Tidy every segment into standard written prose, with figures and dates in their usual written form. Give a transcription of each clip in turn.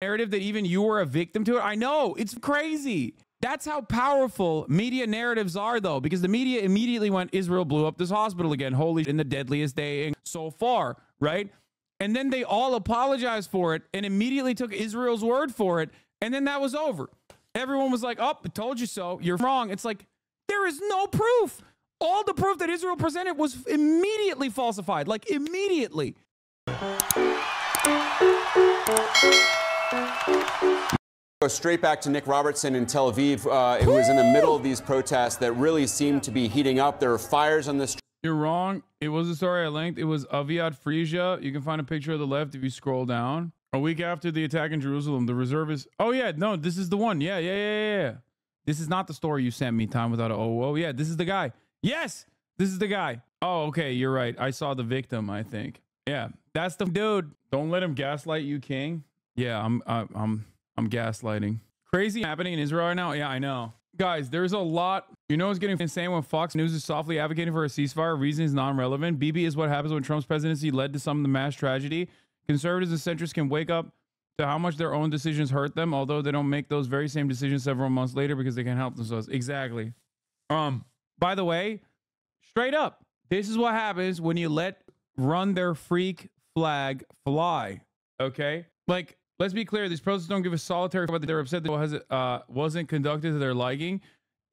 narrative that even you were a victim to it. I know, it's crazy. That's how powerful media narratives are, though, because the media immediately went, Israel blew up this hospital again. Holy shit, in the deadliest day so far, right? And then they all apologized for it and immediately took Israel's word for it. And then that was over. Everyone was like, oh, I told you so. You're wrong. It's like, there is no proof. All the proof that Israel presented was immediately falsified, like immediately. Go straight back to Nick Robertson in Tel Aviv, who was in the middle of these protests that really seemed to be heating up. There were fires on the street. You're wrong. It was a story I linked. It was Aviad Frisia. You can find a picture of the left if you scroll down. A week after the attack in Jerusalem, the reservists. Oh, yeah. No, this is the one. Yeah. This is not the story you sent me, Time Without a Oh, yeah. This is the guy. Yes, this is the guy. Oh, okay. You're right. I saw the victim, I think. Yeah, that's the dude. Don't let him gaslight you, King. Yeah, I'm gaslighting. Crazy happening in Israel right now. Yeah, I know. Guys, there's a lot. You know what's getting insane when Fox News is softly advocating for a ceasefire? Reason is non-relevant. BB is what happens when Trump's presidency led to some of the mass tragedy. Conservatives and centrists can wake up to how much their own decisions hurt them, although they don't make those very same decisions several months later because they can't help themselves. Exactly. By the way, straight up, this is what happens when you let run their freak flag fly. Okay? Like, let's be clear. These protests don't give a solitary fuck that they're upset that it wasn't conducted to their liking.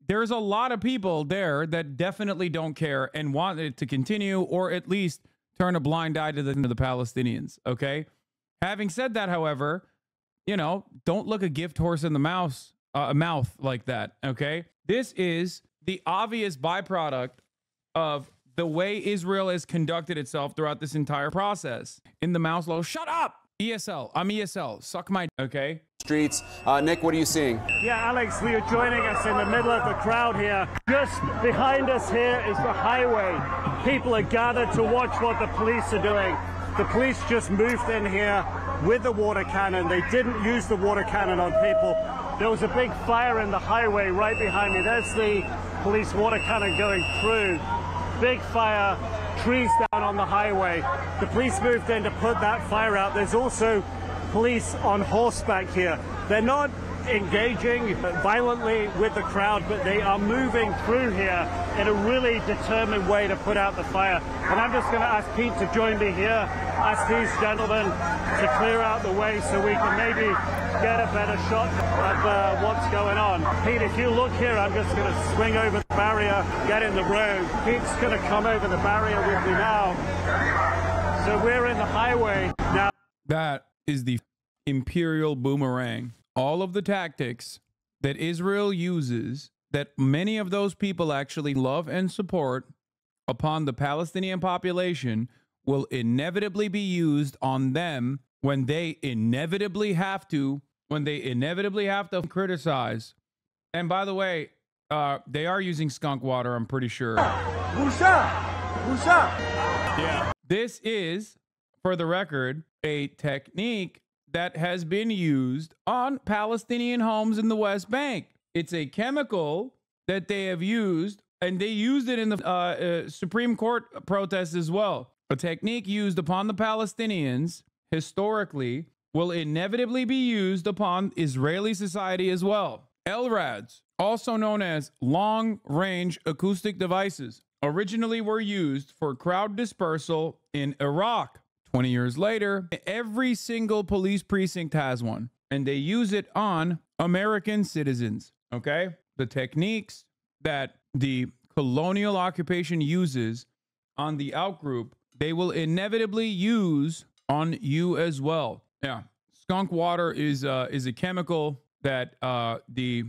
There's a lot of people there that definitely don't care and want it to continue, or at least turn a blind eye to the Palestinians. Okay? Having said that, however, you know, don't look a gift horse in the mouth like that. Okay? This is the obvious byproduct of the way Israel has conducted itself throughout this entire process. In the mouse low, shut up! ESL, I'm ESL, suck my, okay? Streets. Nick, what are you seeing? Yeah, Alex, you're joining us in the middle of the crowd here. Just behind us here is the highway. People are gathered to watch what the police are doing. The police just moved in here with the water cannon. They didn't use the water cannon on people. There was a big fire in the highway right behind me. There's the police water cannon going through. Big fire, trees down on the highway. The police moved in to put that fire out. There's also police on horseback here. They're not engaging violently with the crowd, but they are moving through here in a really determined way to put out the fire. And I'm just going to ask Pete to join me here, ask these gentlemen to clear out the way so we can maybe get a better shot of what's going on. Pete, if you look here, I'm just going to swing over the barrier, get in the road. Pete's going to come over the barrier with me now. So we're in the highway now. That is the imperial boomerang. All of the tactics that Israel uses, that many of those people actually love and support upon the Palestinian population, will inevitably be used on them when they inevitably have to criticize. And by the way, they are using skunk water, I'm pretty sure. Yeah. This is, for the record, a technique that has been used on Palestinian homes in the West Bank. It's a chemical that they have used, and they used it in the Supreme Court protests as well. A technique used upon the Palestinians historically will inevitably be used upon Israeli society as well. LRADs, also known as long-range acoustic devices, originally were used for crowd dispersal in Iraq. 20 years later, every single police precinct has one, and they use it on American citizens, okay? The techniques that the colonial occupation uses on the outgroup, they will inevitably use on you as well. Yeah, skunk water is a chemical that the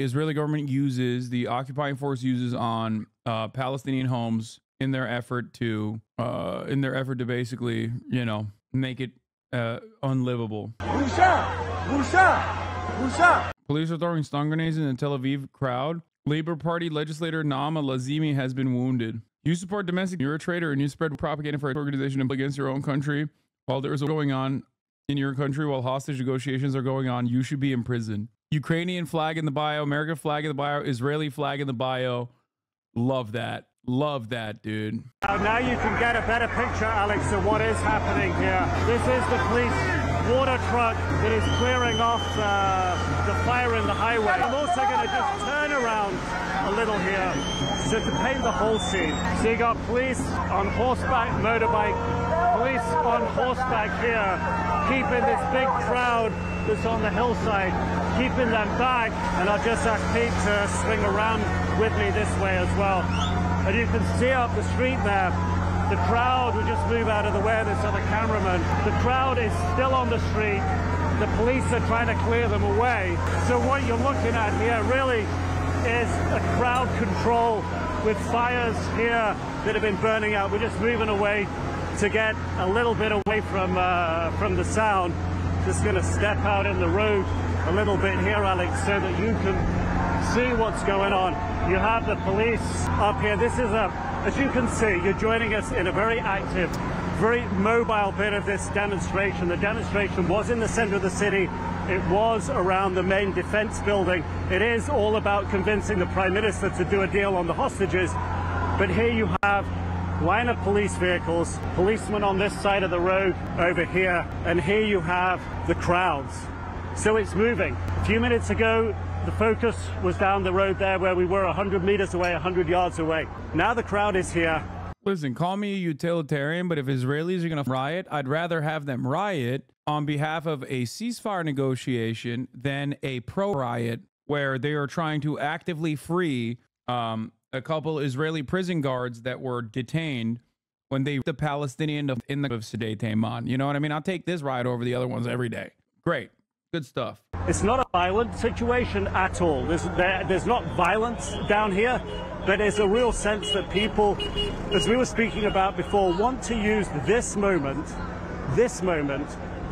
Israeli government uses, the occupying force uses on Palestinian homes in their effort to basically, you know, make it unlivable. Police are throwing stun grenades in the Tel Aviv crowd. Labour Party legislator Naama Lazimi has been wounded. You support domestic, you're a traitor, and you spread propaganda for an organization against your own country while there is going on in your country, while hostage negotiations are going on. You should be in prison. Ukrainian flag in the bio, American flag in the bio, Israeli flag in the bio. Love that. Love that, dude. Now you can get a better picture, Alex, of what is happening here. This is the police truck that is clearing off the fire in the highway. I'm also going to just turn around a little here so to paint the whole scene. So you got police on horseback, motorbike, police on horseback here, keeping this big crowd that's on the hillside, keeping them back. And I'll just ask Pete to swing around with me this way as well. And you can see up the street there, the crowd will just move out of the way of this other cameraman. The crowd is still on the street. The police are trying to clear them away. So what you're looking at here really is a crowd control with fires here that have been burning out. We're just moving away to get a little bit away from the sound. Just going to step out in the road a little bit here, Alex, so that you can see what's going on. You have the police up here. This is as you can see, you're joining us in a very active, very mobile bit of this demonstration. The demonstration was in the center of the city. It was around the main defense building. It is all about convincing the Prime Minister to do a deal on the hostages. But here you have line of police vehicles, policemen on this side of the road over here, and here you have the crowds. So it's moving. A few minutes ago, the focus was down the road there where we were 100 meters away, 100 yards away. Now the crowd is here. Listen, call me a utilitarian, but if Israelis are going to riot, I'd rather have them riot on behalf of a ceasefire negotiation than a pro-riot where they are trying to actively free a couple Israeli prison guards that were detained when they the Palestinian in the Sderot Taman. You know what I mean? I'll take this riot over the other ones every day. Great. Good stuff. It's not a violent situation at all. There's not violence down here, but there's a real sense that people, as we were speaking about before, want to use this moment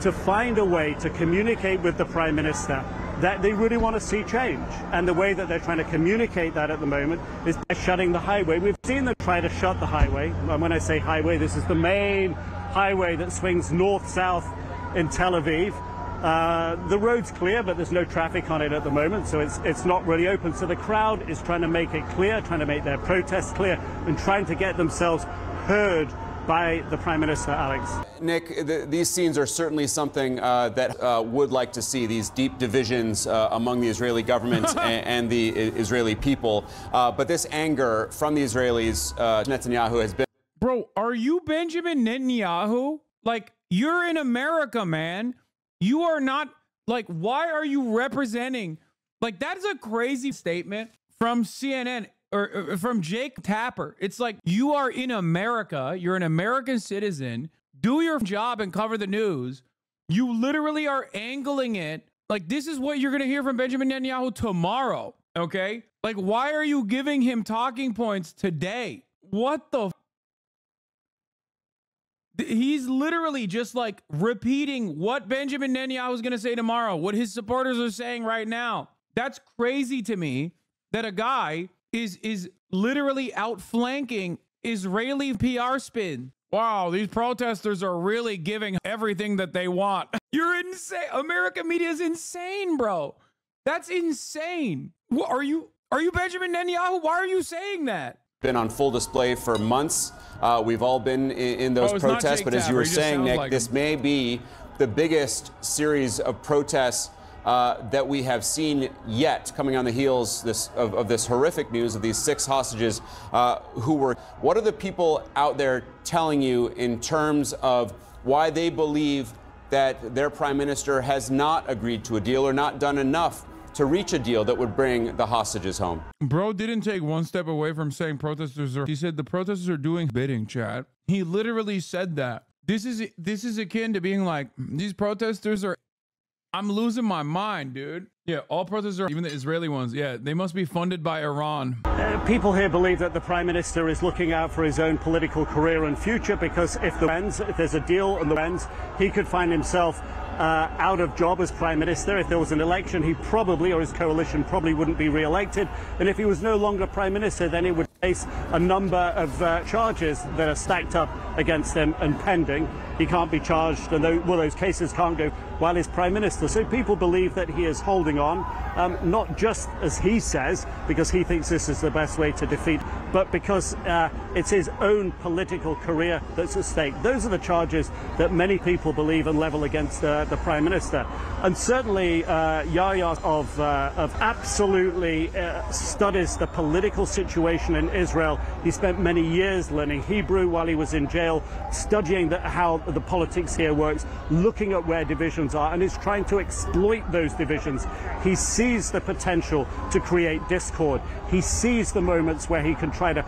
to find a way to communicate with the Prime Minister that they really want to see change. And the way that they're trying to communicate that at the moment is by shutting the highway. We've seen them try to shut the highway. And when I say highway, this is the main highway that swings north-south in Tel Aviv. The road's clear, but there's no traffic on it at the moment, so it's not really open. So the crowd is trying to make it clear, trying to make their protests clear, and trying to get themselves heard by the Prime Minister, Alex. Nick, these scenes are certainly something that would like to see, these deep divisions among the Israeli government and the Israeli people. But this anger from the Israelis, Netanyahu has been... Bro, are you Benjamin Netanyahu? Like, you're in America, man. You are not, like, why are you representing? Like, that is a crazy statement from CNN or from Jake Tapper. It's like, you are in America. You're an American citizen. Do your job and cover the news. You literally are angling it. Like, this is what you're going to hear from Benjamin Netanyahu tomorrow. Okay? Like, why are you giving him talking points today? What the? He's literally just like repeating what Benjamin Netanyahu is going to say tomorrow, what his supporters are saying right now. That's crazy to me that a guy is literally outflanking Israeli PR spin. Wow, these protesters are really giving everything that they want. You're insane. American media is insane, bro. That's insane. Are you Benjamin Netanyahu? Why are you saying that? Been on full display for months. We've all been in those protests, but as you were saying, Nick, this may be the biggest series of protests that we have seen yet, coming on the heels of this horrific news of these 6 hostages who were. What are the people out there telling you in terms of why they believe that their prime minister has not agreed to a deal or not done enough to reach a deal that would bring the hostages home? Bro didn't take one step away from saying protesters are. He said the protesters are doing bidding, chat. He literally said that. This is akin to being like, these protesters are. I'm losing my mind, dude. Yeah, all protesters are, even the Israeli ones. Yeah, they must be funded by Iran. People here believe that the Prime Minister is looking out for his own political career and future, because if there's a deal and the ends, he could find himself out of job as Prime Minister. If there was an election, he probably, or his coalition probably, wouldn't be re-elected. And if he was no longer Prime Minister, then he would face a number of charges that are stacked up against him and pending. he can't be charged, and those cases can't go while he's prime minister. So people believe that he is holding on, not just as he says, because he thinks this is the best way to defeat, but because it's his own political career that's at stake. Those are the charges that many people believe and level against the prime minister. And certainly Yahya of absolutely studies the political situation in Israel. He spent many years learning Hebrew while he was in jail, studying how the politics here works, looking at where divisions are, and is trying to exploit those divisions. He sees the potential to create discord. He sees the moments where he can try to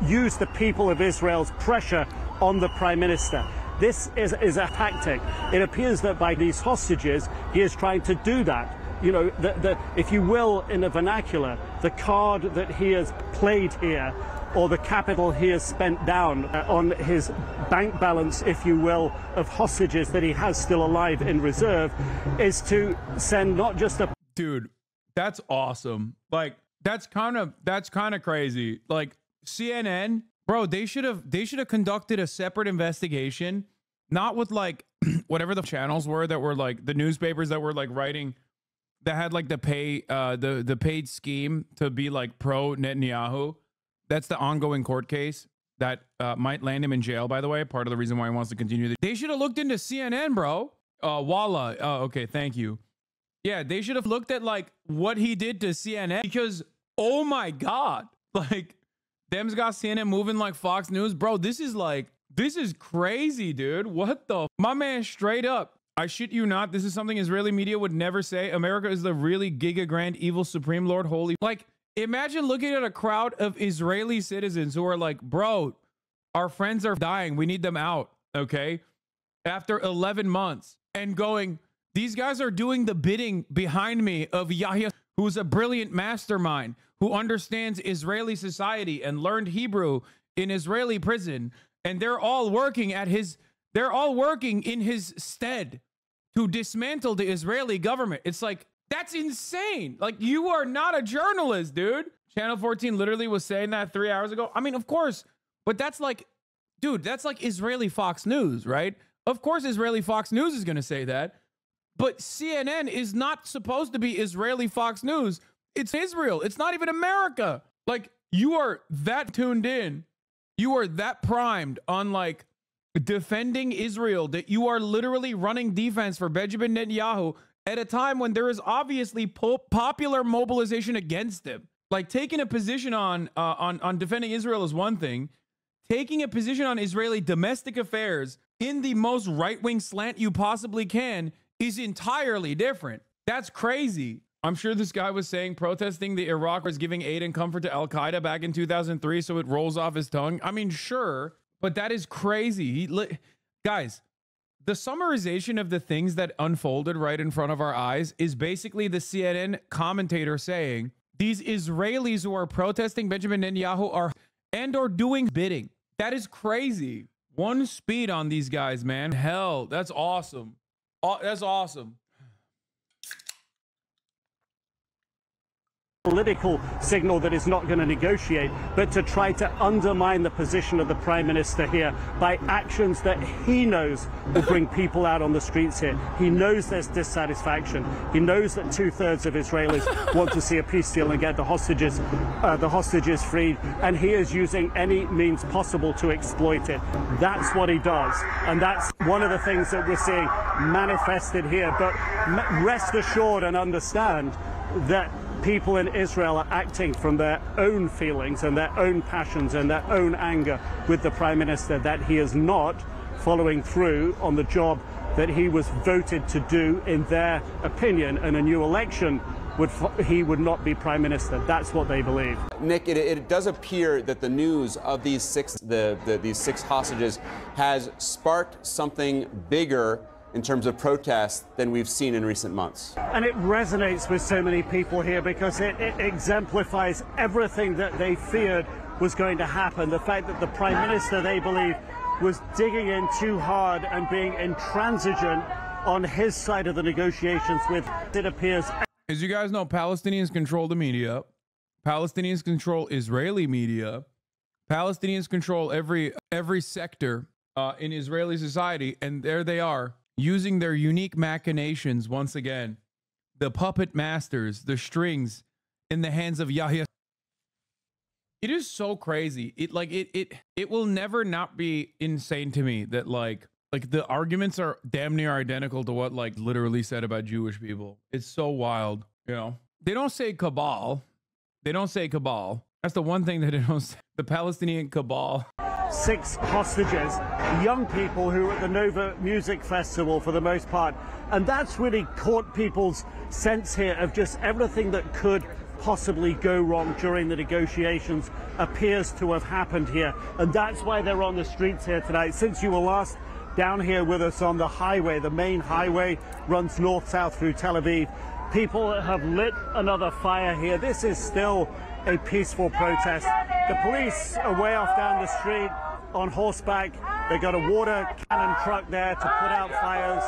use the people of Israel's pressure on the prime minister. This is a tactic. It appears that by these hostages, he is trying to do that. You know, if you will, in the vernacular, the card that he has played here, or the capital he has spent down on his bank balance, if you will, of hostages that he has still alive in reserve, is to send not just a... Dude, that's awesome. Like, that's kind of crazy. Like, CNN, bro, they should have conducted a separate investigation, not with like whatever the channels were that were like the newspapers that were like writing, that had like the paid scheme to be like pro Netanyahu. That's the ongoing court case that might land him in jail, by the way. Part of the reason why he wants to continue. They should have looked into CNN, bro. Walla. Okay, thank you. Yeah, they should have looked at like what he did to CNN, because oh my God, like them's got CNN moving like Fox News, bro. This is crazy, dude. What the? My man, straight up, I shit you not, this is something Israeli media would never say. America is the really giga grand evil supreme lord holy. Like, imagine looking at a crowd of Israeli citizens who are like, bro, our friends are dying. We need them out. Okay. After 11 months, and going, these guys are doing the bidding behind me of Yahya, who's a brilliant mastermind, who understands Israeli society and learned Hebrew in Israeli prison. And they're all working in his stead to dismantle the Israeli government. It's like, that's insane. Like, you are not a journalist, dude. Channel 14 literally was saying that 3 hours ago. I mean, of course, but that's like, dude, that's like Israeli Fox News, right? Of course, Israeli Fox News is going to say that. But CNN is not supposed to be Israeli Fox News. It's Israel. It's not even America. Like, you are that tuned in. You are that primed on like defending Israel that you are literally running defense for Benjamin Netanyahu at a time when there is obviously popular mobilization against him. Like, taking a position on defending Israel is one thing. Taking a position on Israeli domestic affairs in the most right-wing slant you possibly can is entirely different. That's crazy. I'm sure this guy was saying protesting the Iraq was giving aid and comfort to Al-Qaeda back in 2003, so it rolls off his tongue. I mean, sure, but that is crazy. Guys, the summarization of the things that unfolded right in front of our eyes is basically the CNN commentator saying these Israelis who are protesting Benjamin Netanyahu are doing bidding. That is crazy. One speed on these guys, man. Hell, that's awesome. That's awesome. Political signal that is not going to negotiate, but to try to undermine the position of the prime minister here by actions that he knows will bring people out on the streets here. He knows there's dissatisfaction. He knows that 2/3 of Israelis want to see a peace deal and get the hostages freed, and he is using any means possible to exploit it. That's what he does, and that's one of the things that we're seeing manifested here. But rest assured and understand that people in Israel are acting from their own feelings and their own passions and their own anger with the prime minister, that he is not following through on the job that he was voted to do in their opinion. In a new election, he would not be prime minister. That's what they believe. Nick, it does appear that the news of these six hostages has sparked something bigger in terms of protests than we've seen in recent months. And it resonates with so many people here because it exemplifies everything that they feared was going to happen. The fact that the prime minister, they believe, was digging in too hard and being intransigent on his side of the negotiations with, it appears. As you guys know, Palestinians control the media. Palestinians control Israeli media. Palestinians control every sector in Israeli society. And there they are, using their unique machinations once again. The puppet masters, the strings in the hands of Yahya. It is so crazy. It will never not be insane to me that like the arguments are damn near identical to what like literally said about Jewish people. It's so wild, you know. They don't say cabal. They don't say cabal. That's the one thing that they don't say. The Palestinian cabal. 6 hostages, young people who were at the Nova Music Festival for the most part. And that's really caught people's sense here of just everything that could possibly go wrong during the negotiations appears to have happened here. And that's why they're on the streets here tonight. Since you were last down here with us on the highway, the main highway runs north-south through Tel Aviv, people have lit another fire here. This is still a peaceful protest. The police are way off down the street on horseback. They got a water cannon truck there to put out fires.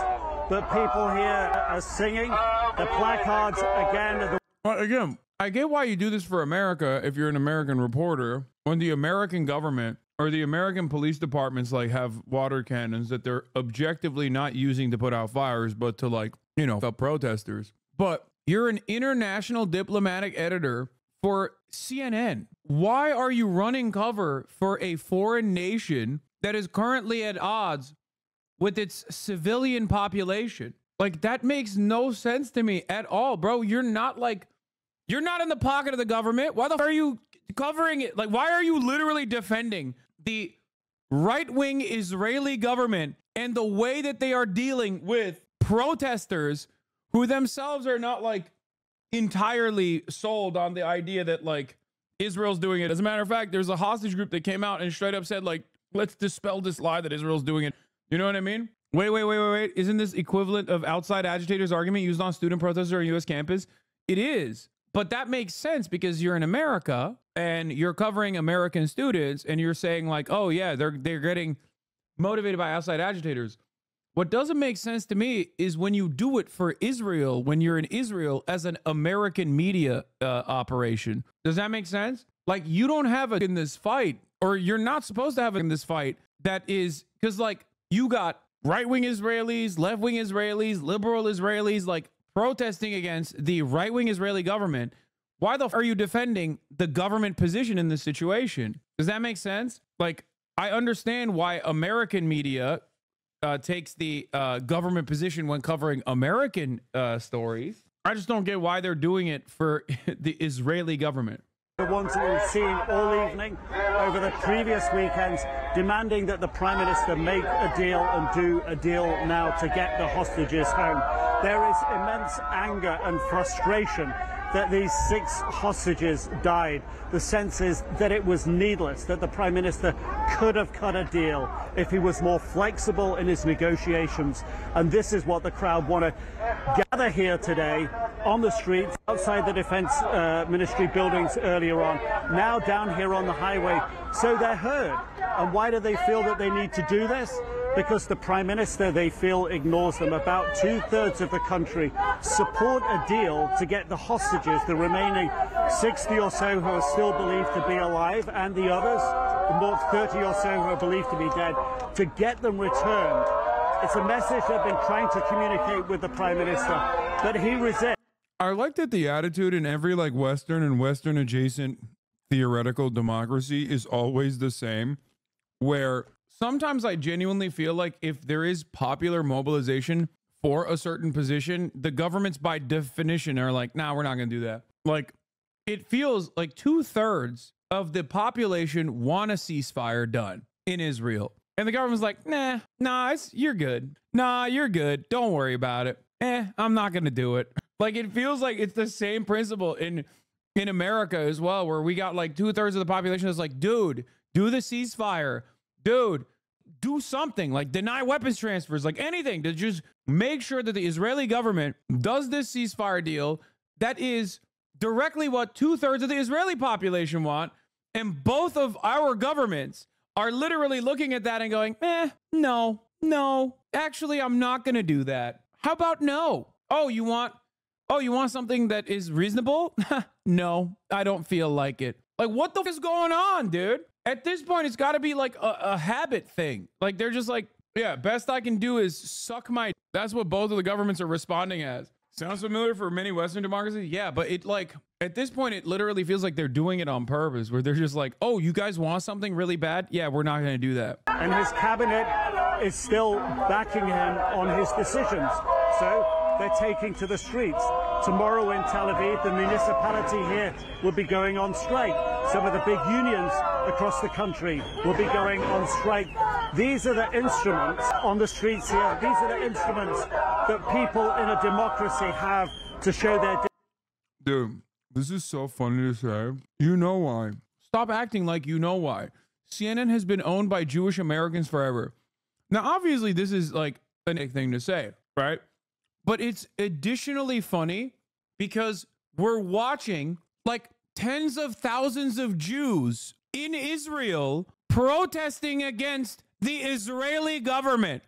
But people here are singing. The placards again. Again, I get why you do this for America if you're an American reporter. When the American government or the American police departments like have water cannons that they're objectively not using to put out fires, but to like, you know, the protesters. But you're an international diplomatic editor for CNN. Why are you running cover for a foreign nation that is currently at odds with its civilian population? Like, that makes no sense to me at all, bro. You're not in the pocket of the government. Why the f are you covering it? Like, why are you literally defending the right-wing Israeli government and the way that they are dealing with protesters who themselves are not like entirely sold on the idea that like Israel's doing it? As a matter of fact, there's a hostage group that came out and straight up said like, let's dispel this lie that Israel's doing it. You know what I mean? Wait. Isn't this equivalent of outside agitators argument used on student protesters on U.S. campus? It is. But that makes sense because you're in America and you're covering American students and you're saying like, oh yeah, they're getting motivated by outside agitators. What doesn't make sense to me is when you do it for Israel, when you're in Israel as an American media operation. Does that make sense? Like, you don't have it in this fight, or you're not supposed to have it in this fight. That is because like you got right-wing Israelis, left-wing Israelis, liberal Israelis, like protesting against the right-wing Israeli government. Why the f are you defending the government position in this situation? Does that make sense? Like, I understand why American media takes the government position when covering American stories. I just don't get why they're doing it for the Israeli government. The ones that we've seen all evening over the previous weekends, demanding that the Prime Minister make a deal and do a deal now to get the hostages home. There is immense anger and frustration that these 6 hostages died. The sense is that it was needless, that the Prime Minister could have cut a deal if he was more flexible in his negotiations. And this is what the crowd want to gather here today on the streets, outside the Defense Ministry buildings earlier on, now down here on the highway, so they're heard. And why do they feel that they need to do this? Because the Prime Minister, they feel, ignores them. About 2/3 of the country support a deal to get the hostages, the remaining 60 or so who are still believed to be alive, and the others, about 30 or so who are believed to be dead, to get them returned. It's a message they've been trying to communicate with the Prime Minister, but he resists. I like that the attitude in every like Western and Western adjacent theoretical democracy is always the same, where sometimes I genuinely feel like if there is popular mobilization for a certain position, the governments by definition are like, nah, we're not going to do that. Like, it feels like 2/3 of the population want a ceasefire done in Israel. And the government's like, nah, you're good. Nah, you're good. Don't worry about it. I'm not going to do it. Like, it feels like it's the same principle in America as well, where we got like 2/3 of the population that's like, dude, do the ceasefire. Dude, do something, like deny weapons transfers, like anything to just make sure that the Israeli government does this ceasefire deal that is directly what 2/3 of the Israeli population want. And both of our governments are literally looking at that and going, no, actually, I'm not going to do that. How about no? Oh, you want something that is reasonable? No, I don't feel like it. Like, what the f is going on, dude? At this point, it's got to be like a habit thing. Like they're just like, yeah, best I can do is suck my. That's what both of the governments are responding as. Sounds familiar for many Western democracies? Yeah, but it like, at this point, it literally feels like they're doing it on purpose, where they're just like, oh, you guys want something really bad? Yeah, we're not going to do that. And his cabinet is still backing him on his decisions. So they're taking to the streets. Tomorrow in Tel Aviv, the municipality here will be going on strike. Some of the big unions across the country will be going on strike. These are the instruments on the streets here. These are the instruments that people in a democracy have to show their... Dude, this is so funny to say. You know why. Stop acting like you know why. CNN has been owned by Jewish Americans forever. Now, obviously, this is like a nick thing to say, right? But it's additionally funny because we're watching like tens of thousands of Jews in Israel protesting against the Israeli government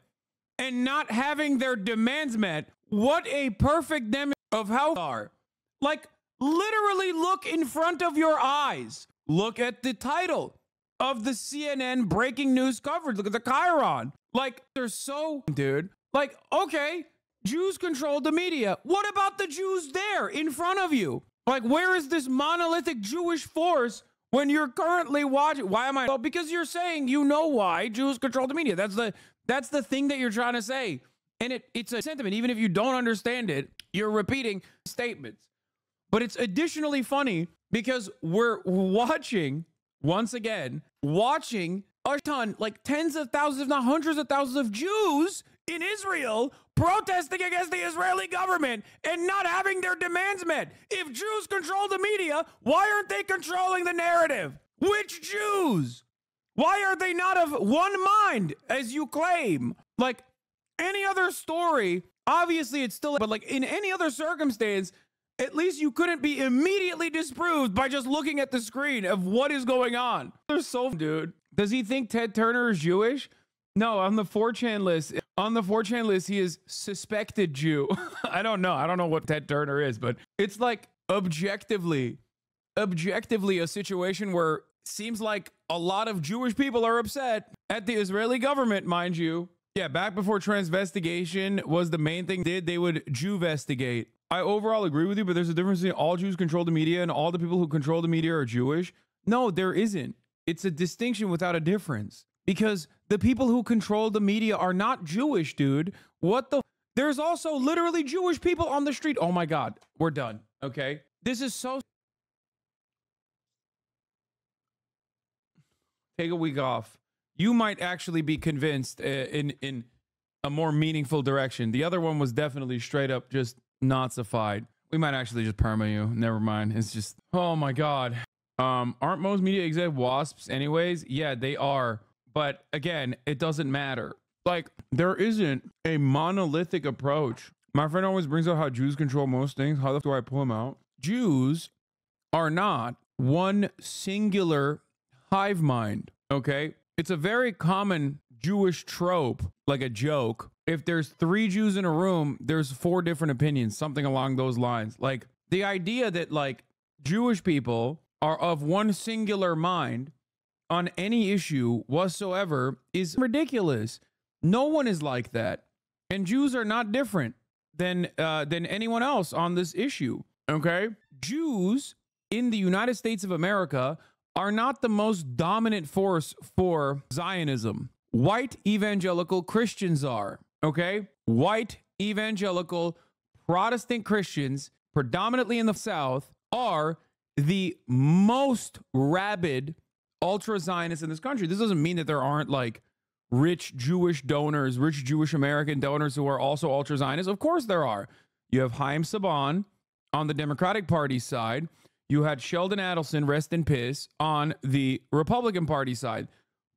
and not having their demands met. What a perfect demonstration of how they are. Like, literally look in front of your eyes. Look at the title of the CNN breaking news coverage. Look at the Chiron. Like, they're so, dude. Like, okay, Jews control the media. What about the Jews there in front of you? Like, where is this monolithic Jewish force when you're currently watching? Why am I? Well, because you're saying you know why Jews control the media. That's the thing that you're trying to say. And it's a sentiment. Even if you don't understand it, you're repeating statements. But it's additionally funny because we're watching, once again, a ton, like tens of thousands, if not hundreds of thousands of Jews in Israel protesting against the Israeli government and not having their demands met. If Jews control the media, why aren't they controlling the narrative? Which Jews? Why are they not of one mind, as you claim? Like any other story, obviously it's still, but like in any other circumstance, at least you couldn't be immediately disproved by just looking at the screen of what is going on. They're so, dude. Does he think Ted Turner is Jewish? No, on the 4chan list. On the 4chan list, he is suspected Jew. I don't know. I don't know what Ted Turner is, but it's like objectively a situation where it seems like a lot of Jewish people are upset at the Israeli government, mind you. Yeah, back before transvestigation was the main thing they would Jewvestigate. I overall agree with you, but there's a difference between all Jews control the media and all the people who control the media are Jewish. No, there isn't. It's a distinction without a difference. Because the people who control the media are not Jewish, dude. What the? There's also literally Jewish people on the street. Oh my God, we're done. Okay. This is so. Take a week off. You might actually be convinced in a more meaningful direction. The other one was definitely straight up just Nazified. We might actually just perma you. Never mind. It's just, oh my God. Aren't most media exec wasps anyways? Yeah, they are. But again, it doesn't matter. Like, there isn't a monolithic approach. My friend always brings up how Jews control most things. How the fuck do I pull them out? Jews are not one singular hive mind, okay? It's a very common Jewish trope, like a joke. If there's 3 Jews in a room, there's 4 different opinions, something along those lines. Like, the idea that, like, Jewish people are of one singular mind on any issue whatsoever is ridiculous. No one is like that. And Jews are not different than anyone else on this issue, okay? Jews in the United States of America are not the most dominant force for Zionism. White evangelical Christians are, okay? White evangelical Protestant Christians, predominantly in the South, are the most rabid ultra-Zionists in this country. This doesn't mean that there aren't like rich Jewish donors, rich Jewish American donors who are also ultra-Zionists. Of course there are. You have Haim Saban on the Democratic Party side. You had Sheldon Adelson, rest in piss, on the Republican Party side.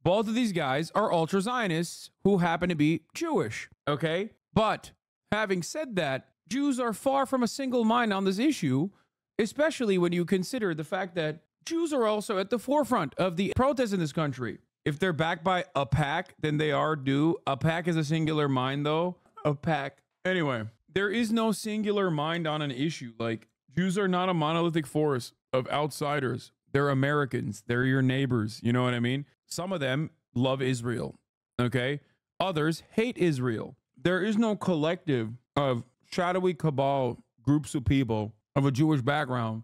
Both of these guys are ultra-Zionists who happen to be Jewish, okay? But having said that, Jews are far from a single mind on this issue, especially when you consider the fact that Jews are also at the forefront of the protests in this country. If they're backed by a pack, then they are due. A pack is a singular mind, though. A pack. Anyway, there is no singular mind on an issue. Like, Jews are not a monolithic force of outsiders. They're Americans. They're your neighbors. You know what I mean? Some of them love Israel. Okay. Others hate Israel. There is no collective of shadowy cabal groups of people of a Jewish background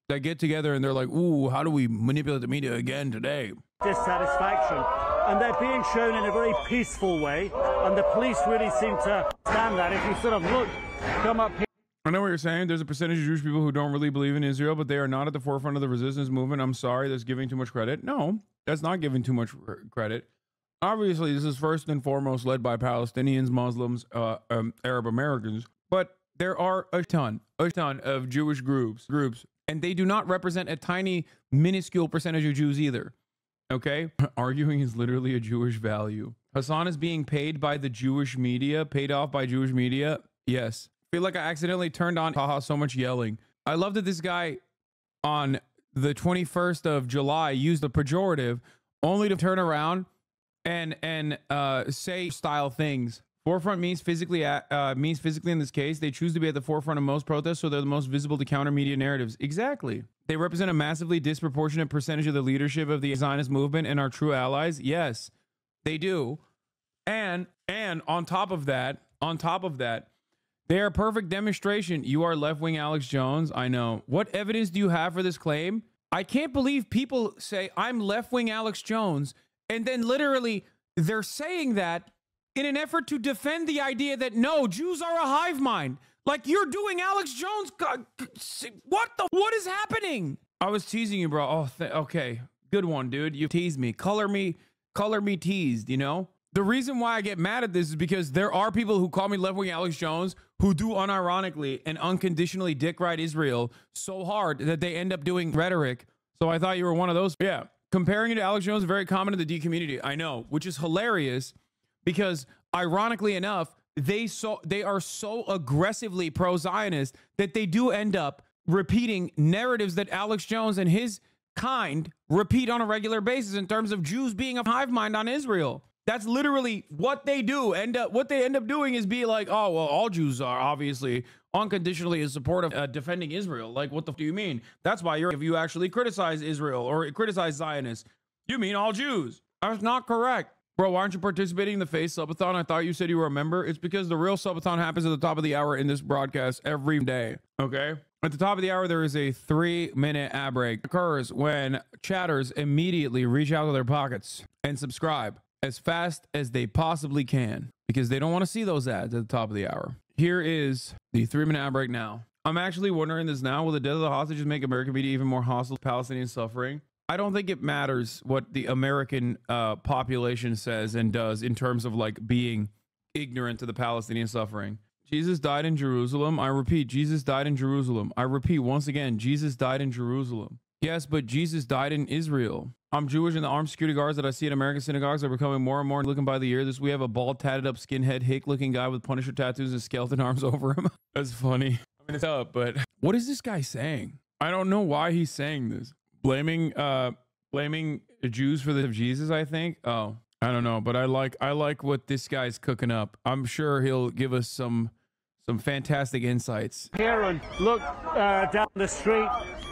that get together and they're like, ooh, how do we manipulate the media again today? Dissatisfaction. And they're being shown in a very peaceful way. And the police really seem to stand that. If you sort of look, come up here. I know what you're saying. There's a percentage of Jewish people who don't really believe in Israel, but they are not at the forefront of the resistance movement. I'm sorry, that's giving too much credit. No, that's not giving too much credit. Obviously, this is first and foremost led by Palestinians, Muslims, Arab Americans, but there are a ton of Jewish groups, and they do not represent a tiny, minuscule percentage of Jews either. Okay? Arguing is literally a Jewish value. Hasan is being paid by the Jewish media, paid off by Jewish media. Yes. I feel like I accidentally turned on haha so much yelling. I love that this guy on the 21st of July used a pejorative only to turn around and say style things. Forefront means physically in this case. They choose to be at the forefront of most protests, so they're the most visible to counter media narratives. Exactly. They represent a massively disproportionate percentage of the leadership of the Zionist movement and are true allies. Yes, they do. And on top of that, they are a perfect demonstration. You are left-wing Alex Jones. I know. What evidence do you have for this claim? I can't believe people say I'm left-wing Alex Jones, and then literally they're saying that in an effort to defend the idea that no, Jews are a hive mind. Like you're doing Alex Jones. What is happening? I was teasing you, bro. Oh, okay. Good one, dude. You teased me. Color me teased, you know? The reason why I get mad at this is because there are people who call me left-wing Alex Jones who do unironically and unconditionally dick ride Israel so hard that they end up doing rhetoric. So I thought you were one of those. Yeah. Comparing you to Alex Jones is very common in the D community. I know, which is hilarious because ironically enough, they are so aggressively pro-Zionist that they do end up repeating narratives that Alex Jones and his kind repeat on a regular basis in terms of Jews being a hive mind on Israel. That's literally what they do. What they end up doing is be like, oh, well, all Jews are obviously unconditionally in support of defending Israel. Like, what the f do you mean? That's why if you actually criticize Israel or criticize Zionists, you mean all Jews. That's not correct. Bro, why aren't you participating in the Face Subathon? I thought you said you were a member. It's because the real Subathon happens at the top of the hour in this broadcast every day. Okay? At the top of the hour, there is a 3-minute ad break. It occurs when chatters immediately reach out to their pockets and subscribe as fast as they possibly can because they don't want to see those ads at the top of the hour. Here is the 3-minute ad break now. I'm actually wondering this now. Will the death of the hostages make American media even more hostile to Palestinian suffering? I don't think it matters what the American population says and does in terms of like being ignorant to the Palestinian suffering. Jesus died in Jerusalem. I repeat, Jesus died in Jerusalem. I repeat once again, Jesus died in Jerusalem. Yes, but Jesus died in Israel. I'm Jewish, and the armed security guards that I see at American synagogues are becoming more and more looking by the year. We have a bald, tatted up, skinhead, hick-looking guy with Punisher tattoos and skeleton arms over him. That's funny. I mean, it's up, but what is this guy saying? I don't know why he's saying this. Blaming the Jews for the death of Jesus, I think. Oh, I don't know, but I like what this guy's cooking up. I'm sure he'll give us some fantastic insights. Here and look down the street,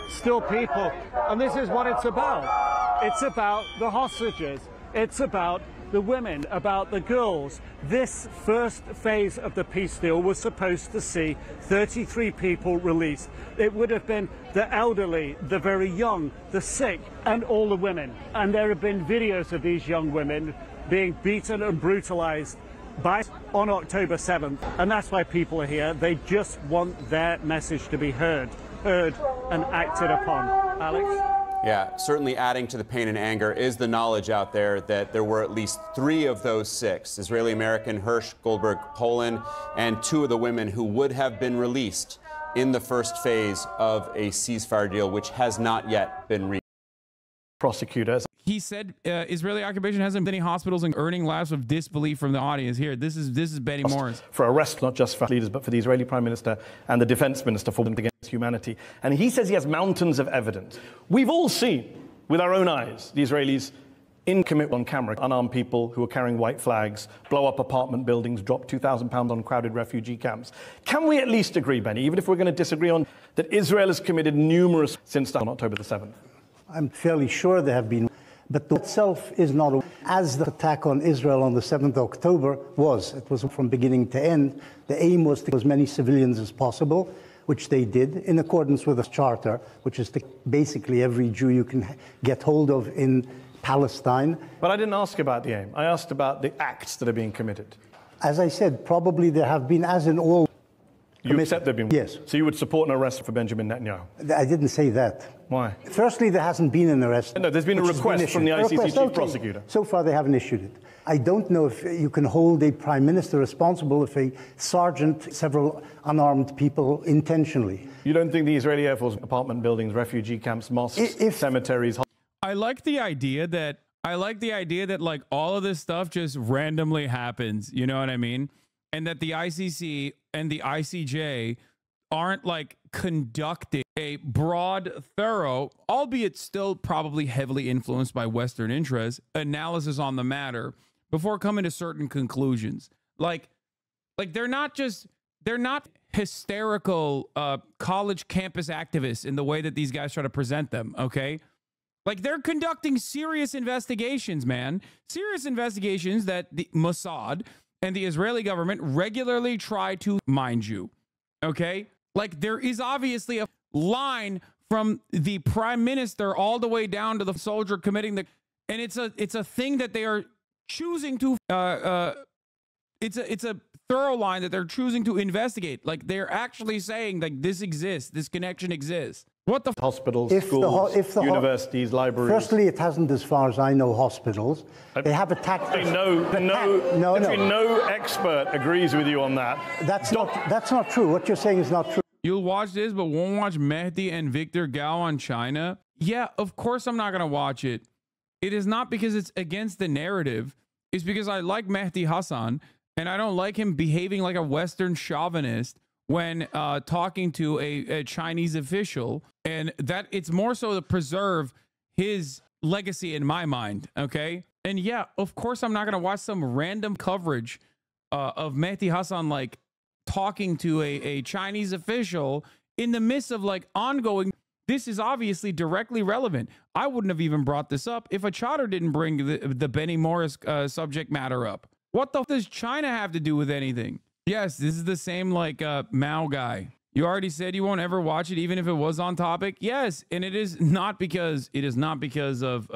still people, and this is what it's about. It's about the hostages. It's about the women, about the girls. This first phase of the peace deal was supposed to see 33 people released. It would have been the elderly, the very young, the sick, and all the women. And there have been videos of these young women being beaten and brutalized on October 7th. And that's why people are here. They just want their message to be heard and acted upon. Alex? Yeah, certainly adding to the pain and anger is the knowledge out there that there were at least 3 of those 6, Israeli-American Hirsch Goldberg Poland, and 2 of the women who would have been released in the first phase of a ceasefire deal, which has not yet been reached. Prosecutors. He said Israeli occupation hasn't been any hospitals and earning laughs of disbelief from the audience. Here, this is Benny Morris. For arrest, not just for leaders, but for the Israeli Prime Minister and the Defense Minister for them against humanity. And he says he has mountains of evidence. We've all seen with our own eyes the Israelis in commit on camera, unarmed people who are carrying white flags, blow up apartment buildings, drop £2,000 on crowded refugee camps. Can we at least agree, Benny, even if we're going to disagree on that Israel has committed numerous since on October the 7th? I'm fairly sure there have been, but the itself is not, as the attack on Israel on the 7th of October was. It was from beginning to end. The aim was to kill as many civilians as possible, which they did in accordance with the charter, which is to basically every Jew you can get hold of in Palestine. But I didn't ask about the aim. I asked about the acts that are being committed. As I said, probably there have been, as in all. You accept there have been? Yes. So you would support an arrest for Benjamin Netanyahu? I didn't say that. Why? Firstly, there hasn't been an arrest. No, there's been a request from the ICC chief prosecutor. So far, they haven't issued it. I don't know if you can hold a prime minister responsible if a sergeant, several unarmed people intentionally. You don't think the Israeli Air Force apartment buildings, refugee camps, mosques, cemeteries... I like the idea that like all of this stuff just randomly happens. You know what I mean? And that the ICC and the ICJ aren't like conducting a broad, thorough, albeit still probably heavily influenced by Western interests, analysis on the matter before coming to certain conclusions. Like they're not hysterical college campus activists in the way that these guys try to present them. Okay. Like, they're conducting serious investigations, man. Serious investigations that the Mossad and the Israeli government regularly try to, mind you, okay? Like, there is obviously a line from the prime minister all the way down to the soldier committing the... And it's a thing that they are choosing to... It's a thorough line that they're choosing to investigate. Like, they're actually saying, like, this exists. This connection exists. What the hospitals, schools, universities, libraries? Firstly, it hasn't, as far as I know, hospitals. They have attacked... No expert agrees with you on that. That's not true. What you're saying is not true. You'll watch this, but won't watch Mehdi and Victor Gao on China? Yeah, of course I'm not going to watch it. It is not because it's against the narrative. It's because I like Mehdi Hasan, and I don't like him behaving like a Western chauvinist when talking to a Chinese official, and that it's more so to preserve his legacy in my mind, okay? And yeah, of course I'm not going to watch some random coverage of Mehdi Hasan like talking to a Chinese official in the midst of like ongoing. This is obviously directly relevant. I wouldn't have even brought this up if a chatter didn't bring the Benny Morris subject matter up. What the f does China have to do with anything? Yes, this is the same like Mao guy. You already said you won't ever watch it, even if it was on topic. Yes, and it is not because of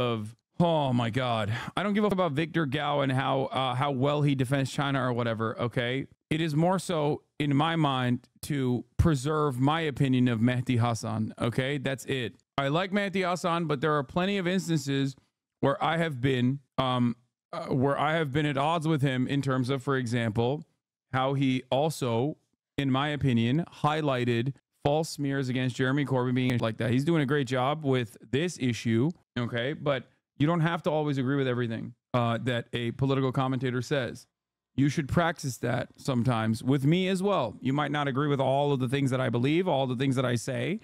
oh my God. I don't give a fuck about Victor Gao and how well he defends China or whatever. Okay, it is more so in my mind to preserve my opinion of Mehdi Hasan. Okay, that's it. I like Mehdi Hasan, but there are plenty of instances where I have been at odds with him in terms of, for example, how he also, in my opinion, highlighted false smears against Jeremy Corbyn being like that. He's doing a great job with this issue, okay? But you don't have to always agree with everything that a political commentator says. You should practice that sometimes with me as well. You might not agree with all of the things that I believe, all the things that I say,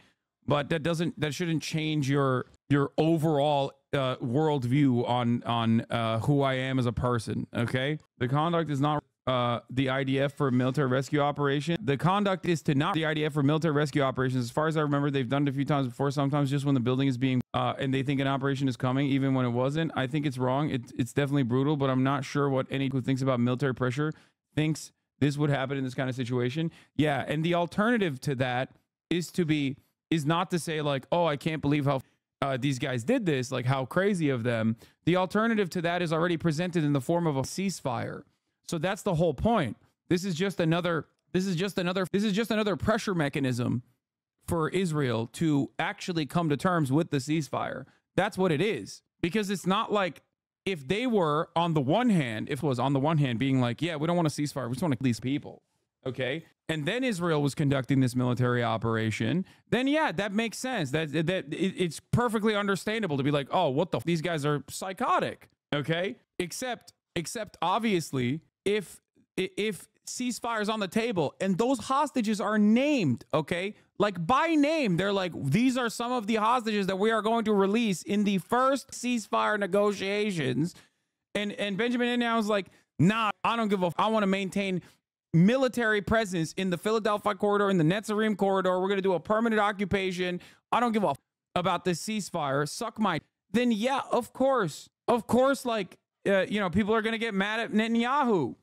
but that shouldn't change your overall worldview on who I am as a person, okay? The conduct is not the IDF for military rescue operation. The conduct is to not the IDF for military rescue operations. As far as I remember, they've done it a few times before, sometimes just when the building is being and they think an operation is coming, even when it wasn't. I think it's wrong. It's definitely brutal, but I'm not sure what any who thinks about military pressure thinks this would happen in this kind of situation. Yeah, and the alternative to that is not to say like, oh, I can't believe how these guys did this, like how crazy of them. The alternative to that is already presented in the form of a ceasefire. So that's the whole point. This is just another pressure mechanism for Israel to actually come to terms with the ceasefire. That's what it is. Because it's not like if they were on the one hand, being like, yeah, we don't want a ceasefire, we just want to kill these people. Okay. And then Israel was conducting this military operation, then yeah, that makes sense. It's perfectly understandable to be like, oh, what the f, these guys are psychotic. Okay. Except obviously, if ceasefire is on the table and those hostages are named, okay, like by name, they're like, these are some of the hostages that we are going to release in the first ceasefire negotiations, and Benjamin Netanyahu was like, nah, I don't give a f, I want to maintain military presence in the Philadelphia corridor, in the Netzarim corridor. We're going to do a permanent occupation. I don't give a f. about the ceasefire, suck my, then yeah, of course, like, you know, people are going to get mad at Netanyahu.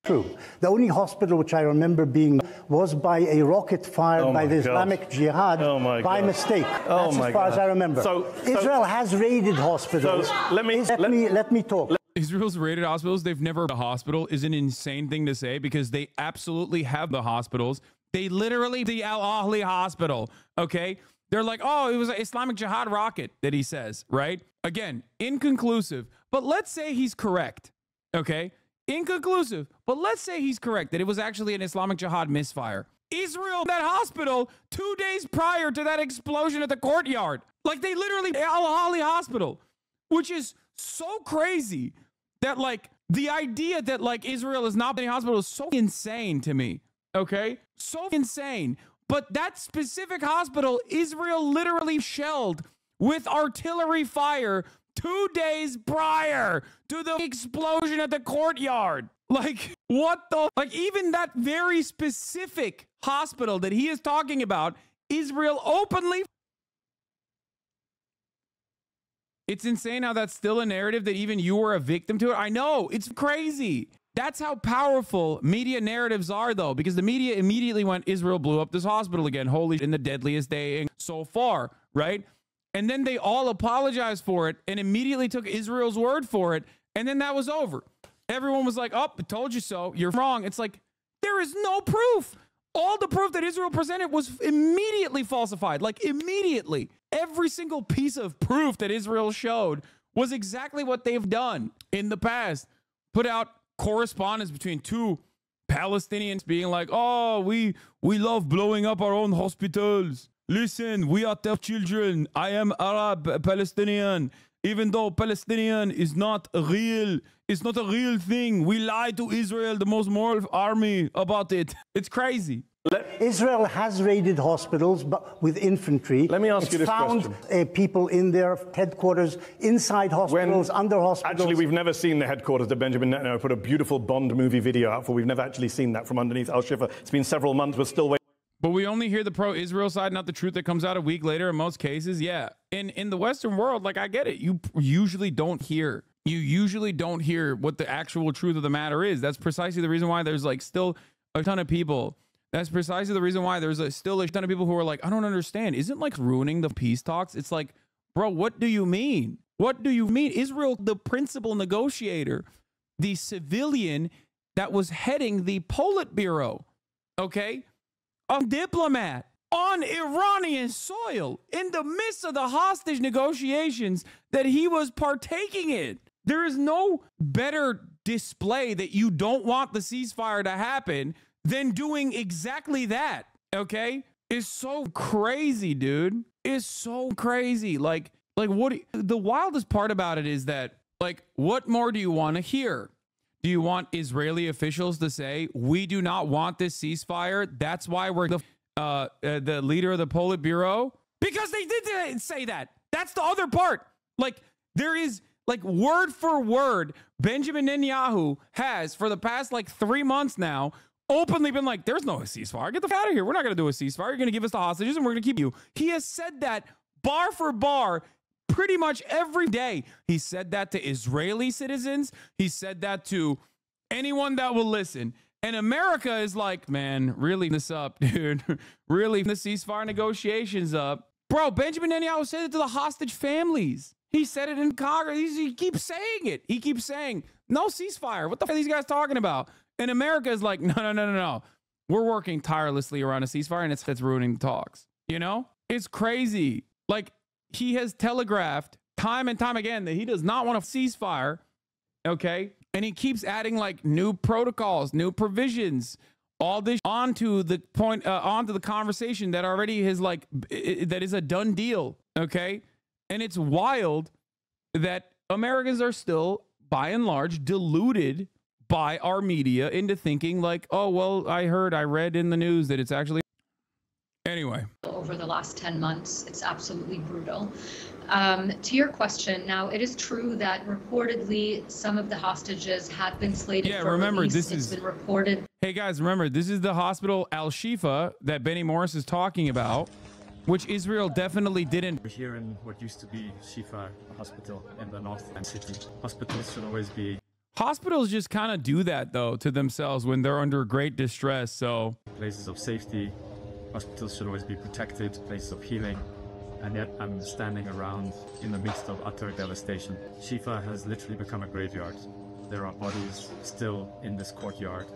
True. The only hospital which I remember being was by a rocket fired by the Islamic Jihad by mistake. That's as far as I remember. So Israel has raided hospitals. So let me talk. Israel's raided hospitals. They've never the hospital is an insane thing to say because they absolutely have the hospitals. They literally the Al Ahli hospital. Okay. They're like, oh, it was an Islamic Jihad rocket that he says, right? Again, inconclusive, but let's say he's correct. Okay. Inconclusive, but let's say he's correct that it was actually an Islamic Jihad misfire. Israel, that hospital, 2 days prior to that explosion at the courtyard, like they literally Al Ahli hospital, which is so crazy that like the idea that like Israel is not a hospital is so insane to me. Okay, so insane. But that specific hospital, Israel literally shelled with artillery fire 2 days prior to the explosion at the courtyard. Like, what the? Like, even that very specific hospital that he is talking about, Israel openly. It's insane how that's still a narrative that even you were a victim to it. I know, it's crazy. That's how powerful media narratives are, though, because the media immediately went, Israel blew up this hospital again. Holy shit, in the deadliest day so far, right? And then they all apologized for it and immediately took Israel's word for it. And then that was over. Everyone was like, oh, I told you so. You're wrong. It's like, there is no proof. All the proof that Israel presented was immediately falsified. Like, immediately. Every single piece of proof that Israel showed was exactly what they've done in the past. Put out correspondence between two Palestinians being like, oh, we love blowing up our own hospitals. Listen, we are tough children. I am Arab Palestinian. Even though Palestinian is not real, it's not a real thing. We lie to Israel, the most moral army, about it. It's crazy. Israel has raided hospitals, but with infantry. Let me ask you this question. Found people in their headquarters, inside hospitals, under hospitals. Actually, we've never seen the headquarters that Benjamin Netanyahu put a beautiful Bond movie video out for. We've never actually seen that from underneath Al-Shifa. It's been several months. We're still waiting. But we only hear the pro-Israel side, not the truth that comes out a week later in most cases. Yeah. In the Western world, like, I get it. You usually don't hear what the actual truth of the matter is. That's precisely the reason why there's like still a ton of people. That's precisely the reason why there's still a ton of people who are like, I don't understand. Isn't like ruining the peace talks? It's like, bro, what do you mean? What do you mean? Israel, the principal negotiator, the civilian that was heading the Politburo, okay? A diplomat on Iranian soil in the midst of the hostage negotiations that he was partaking in. There is no better display that you don't want the ceasefire to happen than doing exactly that, okay? It's so crazy, dude. It's so crazy. Like what? The wildest part about it is that, like, what more do you want to hear? Do you want Israeli officials to say, we do not want this ceasefire? That's why we're the leader of the Politburo? Because they did say that. That's the other part. Like, there is, like, word for word, Benjamin Netanyahu has, for the past, like, 3 months now, openly been like, there's no ceasefire. Get the f out of here. We're not going to do a ceasefire. You're going to give us the hostages and we're going to keep you. He has said that bar for bar pretty much every day. He said that to Israeli citizens. He said that to anyone that will listen. And America is like, man, really this up, dude. Really the ceasefire negotiations up. Bro, Benjamin Netanyahu said it to the hostage families. He said it in Congress. He keeps saying it. He keeps saying, no ceasefire. What the f are these guys talking about? And America is like, no. We're working tirelessly around a ceasefire and it's ruining the talks. You know? It's crazy. Like, he has telegraphed time and time again that he does not want a ceasefire, okay? And he keeps adding like new protocols, new provisions, all this onto the point, onto the conversation that already is like, that is a done deal, okay? And it's wild that Americans are still, by and large, deluded by our media into thinking like, oh, well, I read in the news that it's actually. Anyway. Over the last 10 months, it's absolutely brutal. To your question, now, it is true that reportedly some of the hostages have been slated for remember, release. This it's is been reported. Hey, guys, remember, this is the hospital Al-Shifa that Benny Morris is talking about. which Israel definitely didn't. We're here in what used to be Shifa Hospital in the north city. Hospitals should always be... Hospitals just kind of do that, though, to themselves when they're under great distress, so... places of safety. Hospitals should always be protected, places of healing. And yet I'm standing around in the midst of utter devastation. Shifa has literally become a graveyard. There are bodies still in this courtyard.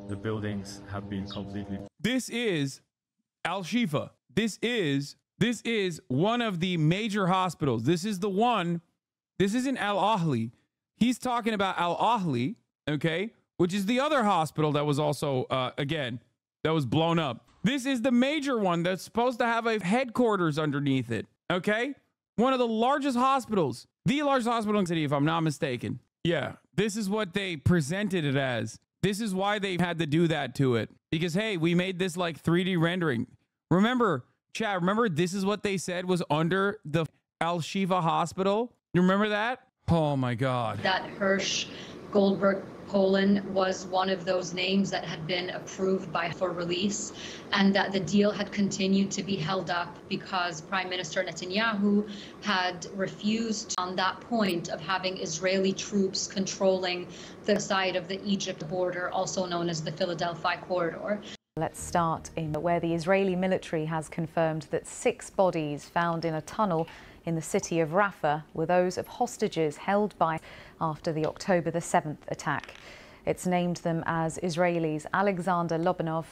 The buildings have been completely... This is Al-Shifa. This is one of the major hospitals. This is the one. This isn't Al-Ahli. He's talking about Al-Ahli, okay, which is the other hospital that was also, again, that was blown up. This is the major one that's supposed to have a headquarters underneath it, okay? One of the largest hospitals, the largest hospital in the city, if I'm not mistaken. Yeah, this is what they presented it as. This is why they had to do that to it. Because, hey, we made this like 3D rendering. Remember, chat, remember this is what they said was under the Al-Shifa hospital? You remember that? Oh, my God. That Hirsch Goldberg Poland was one of those names that had been approved for release, and that the deal had continued to be held up because Prime Minister Netanyahu had refused on that point of having Israeli troops controlling the side of the Egypt border, also known as the Philadelphia corridor. Let's start in where the Israeli military has confirmed that 6 bodies found in a tunnel in the city of Rafah were those of hostages held by after the October the 7th attack. It's named them as Israelis Alexander Lobanov,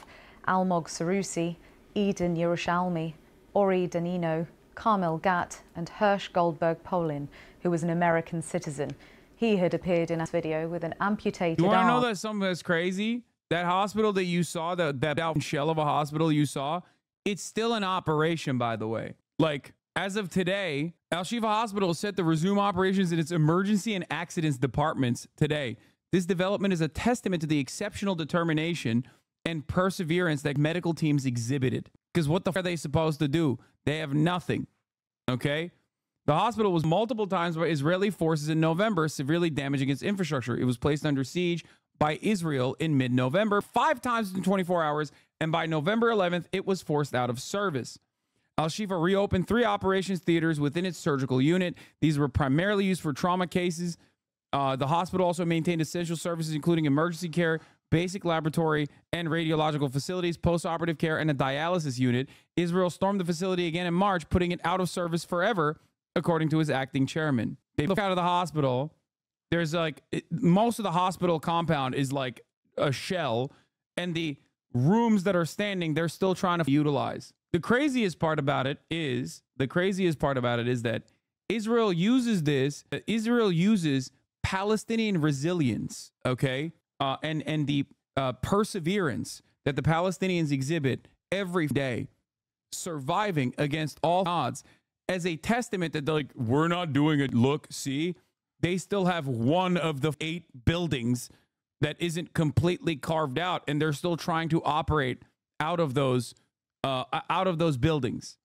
Almog Sarusi, Eden Yerushalmi, Ori Danino, Carmel Gat and Hirsch Goldberg Polin, who was an American citizen. He had appeared in a video with an amputated arm. You want to know that something that's crazy? That hospital that you saw, that shell of a hospital you saw, it's still in operation, by the way. Like, as of today, Al-Shifa Hospital is set to resume operations in its emergency and accidents departments today. This development is a testament to the exceptional determination and perseverance that medical teams exhibited. Because what the f are they supposed to do? They have nothing. Okay? The hospital was multiple times by Israeli forces in November, severely damaging its infrastructure. It was placed under siege by Israel in mid-November, 5 times in 24 hours, and by November 11th, it was forced out of service. Al-Shifa reopened 3 operations theaters within its surgical unit. These were primarily used for trauma cases. The hospital also maintained essential services, including emergency care, basic laboratory and radiological facilities, post-operative care, and a dialysis unit. Israel stormed the facility again in March, putting it out of service forever, according to his acting chairman. They look out of the hospital. There's like, most of the hospital compound is like a shell, and the rooms that are standing, they're still trying to utilize. The craziest part about it is that Israel uses Palestinian resilience, okay? And the perseverance that the Palestinians exhibit every day, surviving against all odds, as a testament that they're like, we're not doing it. Look, see, they still have one of the 8 buildings that isn't completely carved out, and they're still trying to operate out of those buildings.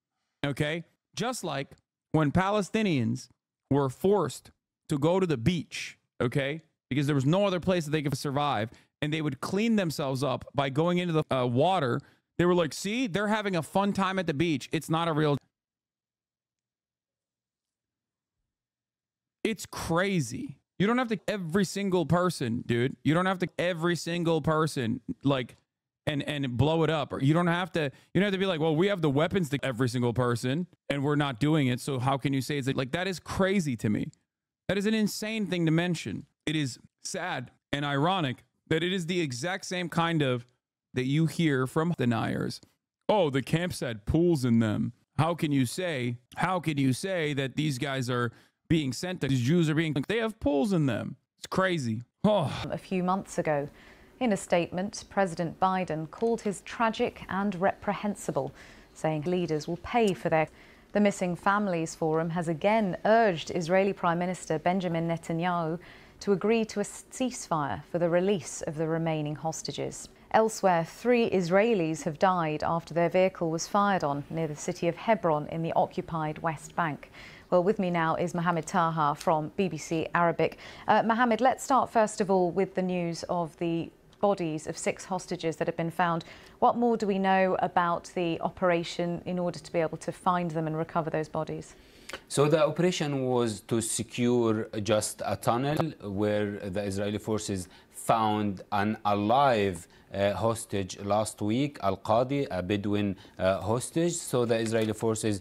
Okay, just like when Palestinians were forced to go to the beach, okay, because there was no other place that they could survive, and they would clean themselves up by going into the water. They were like, see, they're having a fun time at the beach. It's not a real. It's crazy. You don't have to every single person, dude. You don't have to every single person like and blow it up, or you don't have to be like, well, we have the weapons to every single person and we're not doing it. So how can you say it's like that is crazy to me. That is an insane thing to mention. It is sad and ironic that it is the exact same kind of that you hear from deniers. Oh, the camps had pools in them. How can you say that these guys are being sent to, these Jews are being, they have pools in them? It's crazy. Oh. A few months ago, in a statement, President Biden called his tragic and reprehensible, saying leaders will pay for their. The Missing Families Forum has again urged Israeli Prime Minister Benjamin Netanyahu to agree to a ceasefire for the release of the remaining hostages. Elsewhere, 3 Israelis have died after their vehicle was fired on near the city of Hebron in the occupied West Bank. Well, with me now is Mohammed Taha from BBC Arabic. Mohammed, let's start first of all with the news of the bodies of 6 hostages that have been found. What more do we know about the operation in order to be able to find them and recover those bodies? So the operation was to secure just a tunnel where the Israeli forces found an alive hostage last week, Al-Qadi, a Bedouin hostage. So the Israeli forces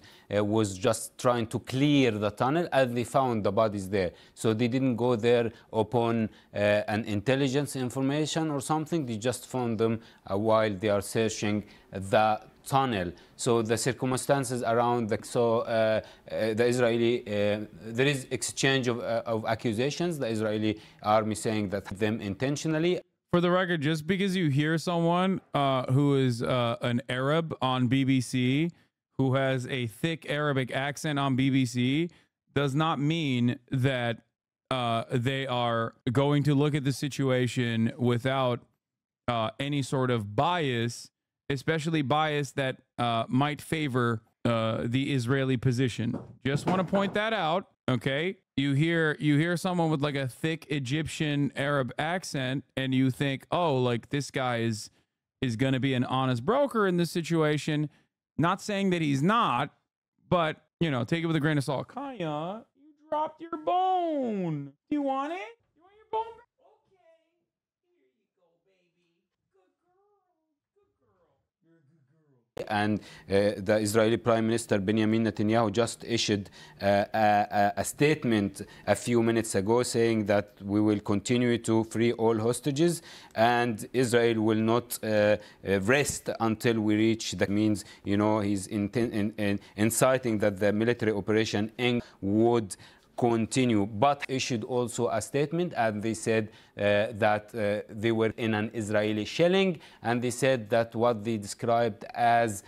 was just trying to clear the tunnel, and they found the bodies there. So they didn't go there upon an intelligence information or something. They just found them while they are searching the tunnel. So the circumstances around the Israeli, there is exchange of accusations. The Israeli army saying that them intentionally. For the record, just because you hear someone who is an Arab on BBC, who has a thick Arabic accent on BBC, does not mean that they are going to look at the situation without any sort of bias, especially bias that might favor the Israeli position. Just want to point that out. Okay, you hear someone with like a thick Egyptian Arab accent, and you think, oh, like this guy is going to be an honest broker in this situation. Not saying that he's not, but you know, take it with a grain of salt. Kaya, you dropped your bone. Do you want it? You want your bone? And the Israeli Prime Minister Benjamin Netanyahu just issued a statement a few minutes ago saying that we will continue to free all hostages and Israel will not rest until we reach. That means, you know, he's inciting that the military operation would continue, but issued also a statement, and they said that they were in an Israeli shelling, and they said that what they described as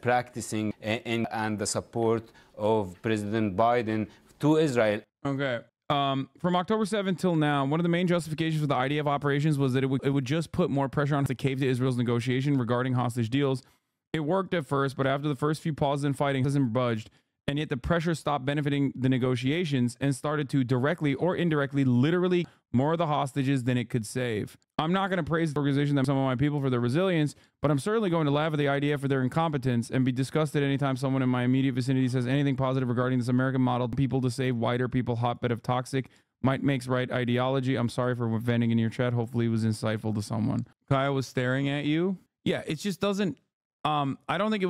practicing and the support of President Biden to Israel. Okay. From October 7th till now, one of the main justifications for the IDF operations was that it would just put more pressure on to cave to Israel's negotiation regarding hostage deals. It worked at first, but after the first few pauses in fighting, it hasn't budged. And yet the pressure stopped benefiting the negotiations and started to directly or indirectly literally more of the hostages than it could save. I'm not going to praise the organization and some of my people for their resilience, but I'm certainly going to laugh at the IDF for their incompetence and be disgusted anytime someone in my immediate vicinity says anything positive regarding this American model, people to save whiter people, hotbed of toxic, might makes right ideology. I'm sorry for venting in your chat. Hopefully it was insightful to someone. Kaya was staring at you. Yeah, it just doesn't, I don't think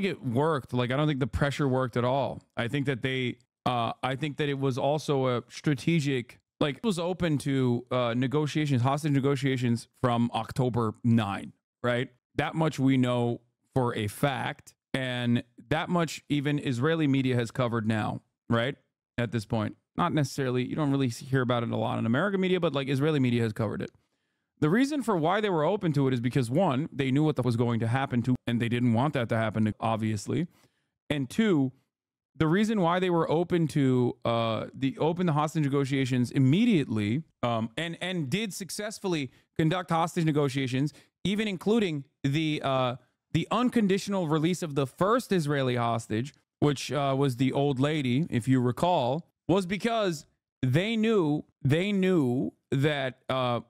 it worked. Like, I don't think the pressure worked at all. I think that I think that it was also a strategic, like it was open to negotiations, hostage negotiations from October 9, right? That much we know for a fact. And that much even Israeli media has covered now, right? At this point, not necessarily, you don't really hear about it a lot in American media, but like Israeli media has covered it. The reason for why they were open to it is because, one, they knew what was going to happen to, and they didn't want that to happen, obviously. And two, the reason why they were open to the hostage negotiations immediately, and did successfully conduct hostage negotiations, even including the unconditional release of the first Israeli hostage, which was the old lady, if you recall, was because they knew that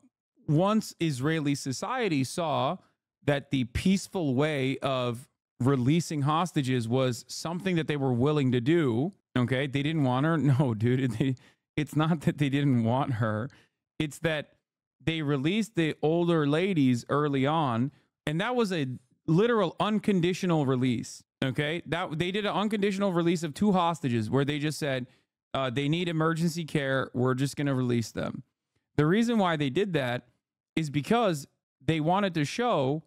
once Israeli society saw that the peaceful way of releasing hostages was something that they were willing to do, okay, they didn't want her. No, dude, it's not that they didn't want her. It's that they released the older ladies early on, and that was a literal unconditional release, okay? That they did an unconditional release of 2 hostages where they just said, they need emergency care. We're just going to release them. The reason why they did that is because they wanted to show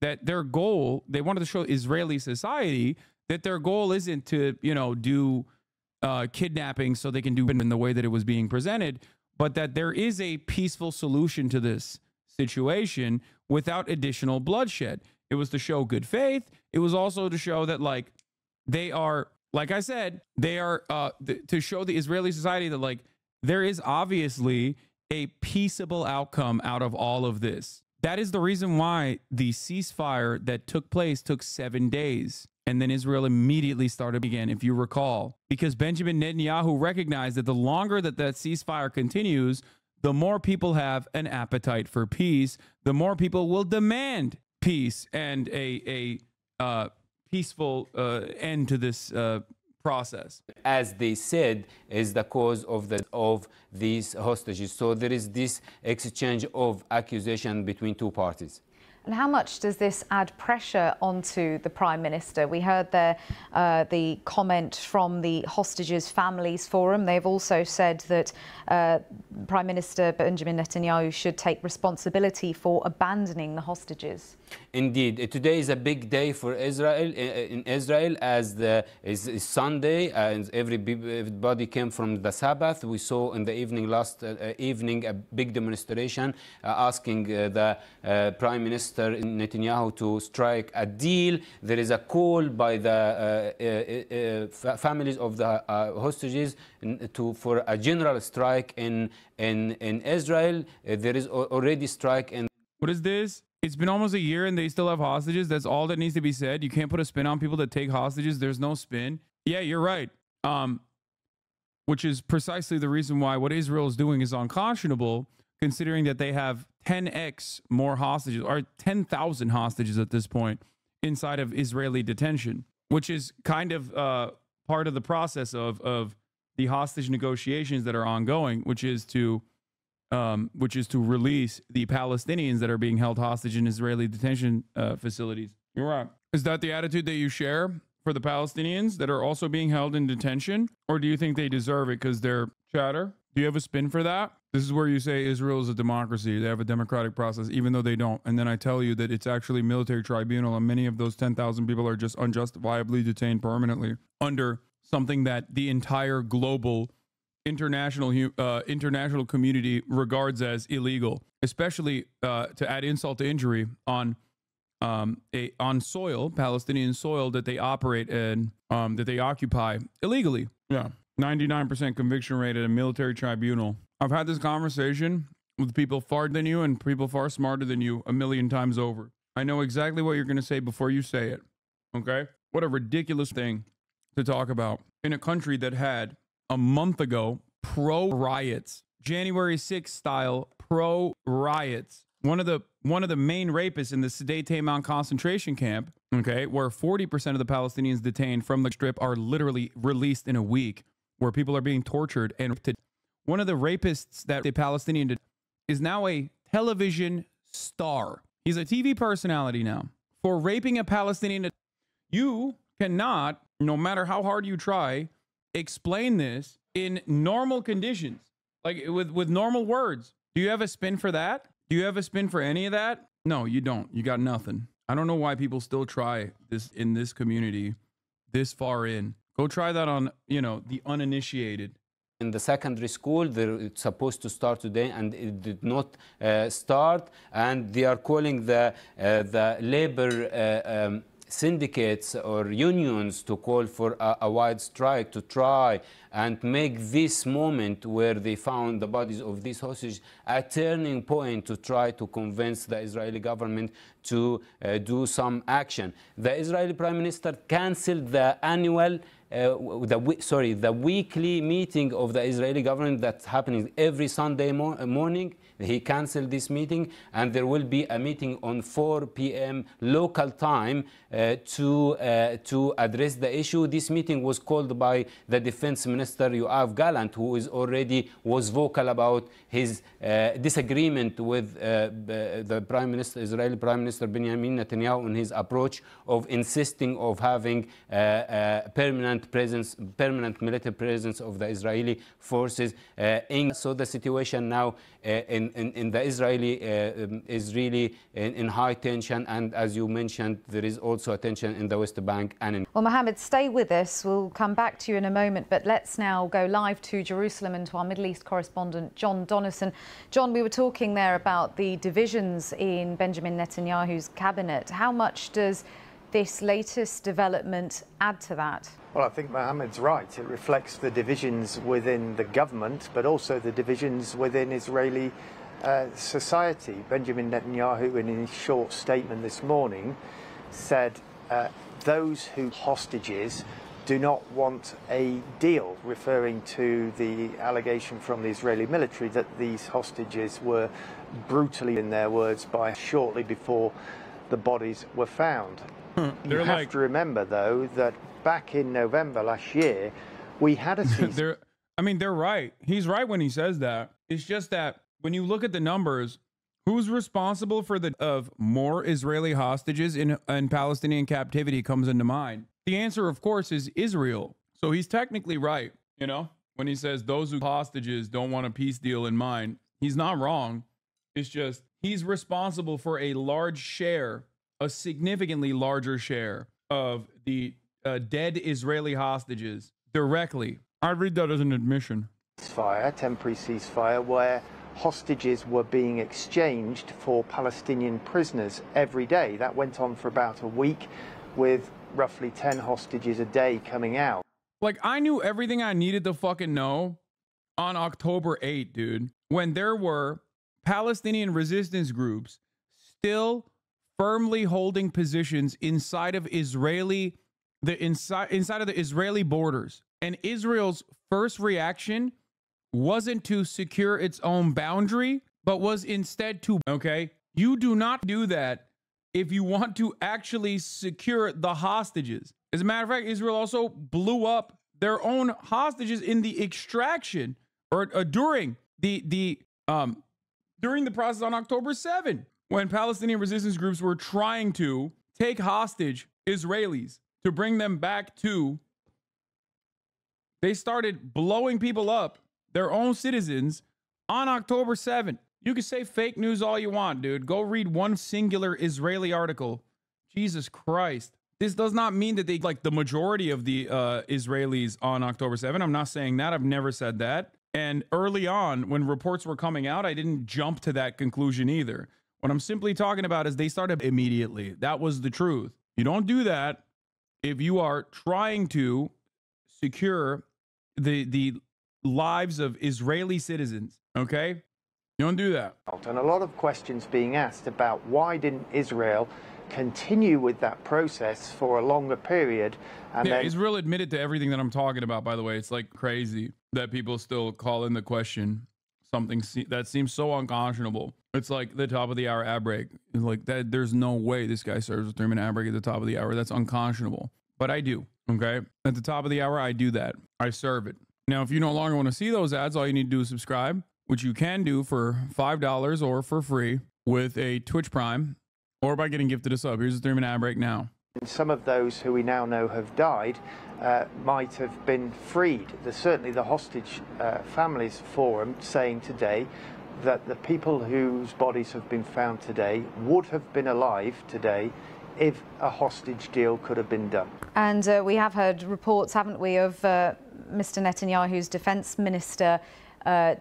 that their goal, they wanted to show Israeli society that their goal isn't to, you know, do kidnapping so they can do it in the way that it was being presented, but that there is a peaceful solution to this situation without additional bloodshed. It was to show good faith. It was also to show that, like, they are, like I said, they are to show the Israeli society that, like, there is obviously a peaceable outcome out of all of this. That is the reason why the ceasefire that took place took 7 days. And then Israel immediately started again, if you recall, because Benjamin Netanyahu recognized that the longer that ceasefire continues, the more people have an appetite for peace, the more people will demand peace and a peaceful end to this process. As they said, is the cause of these hostages. So there is this exchange of accusation between two parties. And how much does this add pressure onto the Prime Minister? We heard there the comment from the Hostages Families Forum. They've also said that Prime Minister Benjamin Netanyahu should take responsibility for abandoning the hostages. Indeed, today is a big day for Israel. In Israel, as is Sunday, and everybody came from the Sabbath. We saw in the evening, last evening, a big demonstration asking the Prime Minister Netanyahu to strike a deal. There is a call by the families of the hostages for a general strike in Israel. There is already strike in. What is this? It's been almost a year and they still have hostages. That's all that needs to be said. You can't put a spin on people that take hostages. There's no spin. Yeah, you're right. Which is precisely the reason why what Israel is doing is unconscionable, considering that they have 10x more hostages, or 10,000 hostages at this point, inside of Israeli detention, which is kind of part of the process of the hostage negotiations that are ongoing, which is to release the Palestinians that are being held hostage in Israeli detention facilities. You're right. Is that the attitude that you share for the Palestinians that are also being held in detention? Or do you think they deserve it because they're chatter? Do you have a spin for that? This is where you say Israel is a democracy. They have a democratic process, even though they don't. And then I tell you that it's actually military tribunal, and many of those 10,000 people are just unjustifiably detained permanently under something that the entire global international community regards as illegal, especially to add insult to injury on soil, Palestinian soil that they operate in, that they occupy illegally. Yeah, 99% conviction rate at a military tribunal. I've had this conversation with people far than you and people far smarter than you a million times over. I know exactly what you're going to say before you say it. Okay? What a ridiculous thing to talk about in a country that had a month ago pro-riots, January 6th style pro-riots. One of the main rapists in the Sde Taman concentration camp, okay, where 40% of the Palestinians detained from the Strip are literally released in a week, where people are being tortured. And one of the rapists that the Palestinian did is now a television star. He's a TV personality now for raping a Palestinian. You cannot, no matter how hard you try, explain this in normal conditions, like with normal words. Do you have a spin for that? Do you have a spin for any of that? No, you don't. You got nothing. I don't know why people still try this in this community this far in. Go try that on, the uninitiated. In the secondary school, it's supposed to start today, and it did not start. And they are calling the labor syndicates or unions to call for a wide strike to try and make this moment where they found the bodies of these hostages a turning point to try to convince the Israeli government to do some action. The Israeli Prime Minister cancelled the annual the weekly meeting of the Israeli government that's happening every Sunday morning. He canceled this meeting, and there will be a meeting on 4 p.m. local time to address the issue. This meeting was called by the Defense Minister Yoav Gallant, who was vocal about his disagreement with the Israeli Prime Minister Benjamin Netanyahu on his approach of insisting of having permanent military presence of the Israeli forces. So the situation now in the Israeli is really in high tension, and as you mentioned, there is also a tension in the West Bank and in. Well, Mohammed, stay with us. We'll come back to you in a moment, but let's now go live to Jerusalem and to our Middle East correspondent, John Donison. John, we were talking there about the divisions in Benjamin Netanyahu's cabinet. How much does this latest development add to that? Well, I think Mohammed's right. It reflects the divisions within the government, but also the divisions within Israeli society. Benjamin Netanyahu, in his short statement this morning, said those who hostages do not want a deal, referring to the allegation from the Israeli military that these hostages were brutally, in their words, by shortly before the bodies were found. You have to remember, though, that back in November last year, we had a ceasefire. I mean, they're right. He's right when he says that. It's just that when you look at the numbers, who's responsible for of more Israeli hostages in Palestinian captivity comes into mind. The answer, of course, is Israel. So he's technically right, you know, when he says those who hostages don't want a peace deal in mind. He's not wrong. It's just he's responsible for a large share, a significantly larger share of the dead Israeli hostages directly. I read that as an admission. Temporary ceasefire, where hostages were being exchanged for Palestinian prisoners every day. That went on for about a week, with roughly 10 hostages a day coming out. Like, I knew everything I needed to fucking know on October 8th, dude, when there were Palestinian resistance groups still firmly holding positions inside of inside of the Israeli borders. And Israel's first reaction wasn't to secure its own boundary, but was instead to, okay, you do not do that if you want to actually secure the hostages. As a matter of fact, Israel also blew up their own hostages in the extraction or during the process on October 7, when Palestinian resistance groups were trying to take hostage Israelis to bring them back to. They started blowing people up, their own citizens, on October 7th. You can say fake news all you want, dude. Go read one singular Israeli article. Jesus Christ. This does not mean that they like the majority of the Israelis on October 7th. I'm not saying that. I've never said that. And early on, when reports were coming out, I didn't jump to that conclusion either. What I'm simply talking about is they started immediately. That was the truth. You don't do that if you are trying to secure the lives of Israeli citizens, okay? You don't do that. And a lot of questions being asked about why didn't Israel continue with that process for a longer period. And yeah, then Israel admitted to everything that I'm talking about, by the way. It's like crazy that people still call in the question something that seems so unconscionable. It's like the top of the hour ad break. It's like that. There's no way this guy serves a 3-minute ad break at the top of the hour. That's unconscionable. But I do, okay? At the top of the hour, I do that. I serve it. Now, if you no longer want to see those ads, all you need to do is subscribe, which you can do for $5 or for free with a Twitch Prime or by getting gifted a sub. Here's a 3-minute ad break now. Some of those who we now know have died might have been freed. There's certainly the hostage families forum saying today that the people whose bodies have been found today would have been alive today if a hostage deal could have been done. And we have heard reports, haven't we, of Mr. Netanyahu's defense minister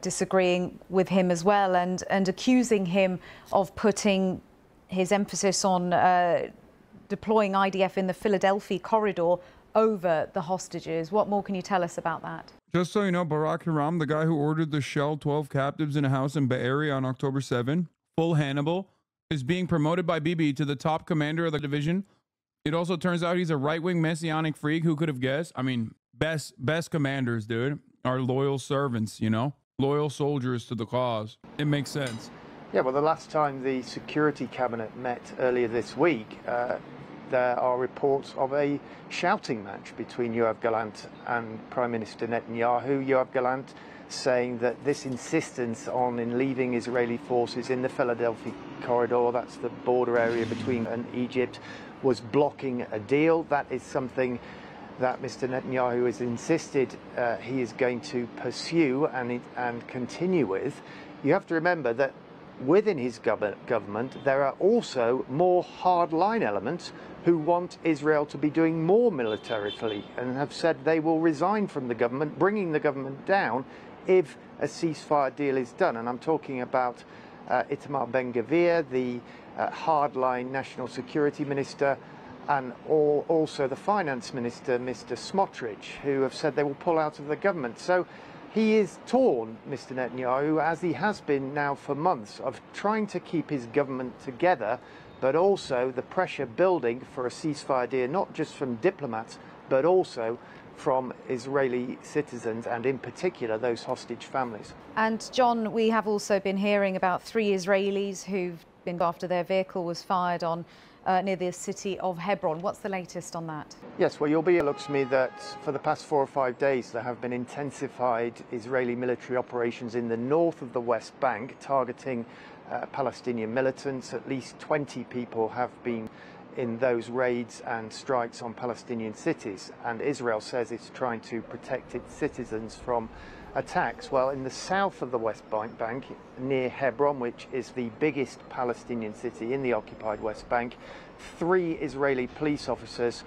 disagreeing with him as well and accusing him of putting his emphasis on deploying IDF in the Philadelphia corridor over the hostages. What more can you tell us about that? Just so you know, Barak Hiram, the guy who ordered the shell 12 captives in a house in Bay Area on October 7, full Hannibal, is being promoted by Bibi to the top commander of the division. It also turns out he's a right-wing messianic freak. Who could have guessed? I mean, best commanders, dude, are loyal servants, you know? Loyal soldiers to the cause. It makes sense. Yeah, well, the last time the Security Cabinet met earlier this week, there are reports of a shouting match between Yoav Gallant and Prime Minister Netanyahu. Yoav Gallant saying that this insistence on leaving Israeli forces in the Philadelphia corridor, that's the border area between and Egypt, was blocking a deal. That is something that Mr. Netanyahu has insisted he is going to pursue and continue with. You have to remember that within his government, there are also more hardline elements who want Israel to be doing more militarily and have said they will resign from the government, bringing the government down if a ceasefire deal is done. And I'm talking about Itamar Ben-Gvir, the hardline national security minister, and also the finance minister, Mr. Smotrich, who have said they will pull out of the government. So he is torn, Mr. Netanyahu, as he has been now for months, of trying to keep his government together, but also the pressure building for a ceasefire deal, not just from diplomats, but also from Israeli citizens and in particular those hostage families. And John, we have also been hearing about 3 Israelis who've been after their vehicle was fired on near the city of Hebron. What's the latest on that? Yes, well, it looks to me that for the past 4 or 5 days there have been intensified Israeli military operations in the north of the West Bank targeting Palestinian militants. At least 20 people have been in those raids and strikes on Palestinian cities, and Israel says it's trying to protect its citizens from attacks. Well, in the south of the West Bank, near Hebron, which is the biggest Palestinian city in the occupied West Bank, 3 Israeli police officers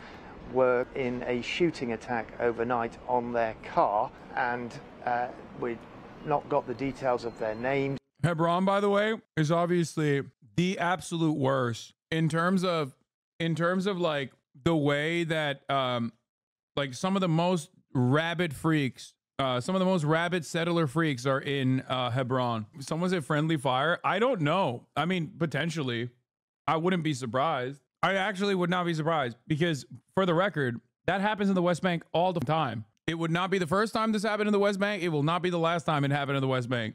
were in a shooting attack overnight on their car, and we've not got the details of their names. Hebron, by the way, is obviously the absolute worst in terms of like the way that like some of the most rabid freaks, some of the most rabid settler freaks are in Hebron. Someone said friendly fire. I don't know. I mean, potentially. I wouldn't be surprised. I actually would not be surprised because, for the record, that happens in the West Bank all the time. It would not be the first time this happened in the West Bank. It will not be the last time it happened in the West Bank.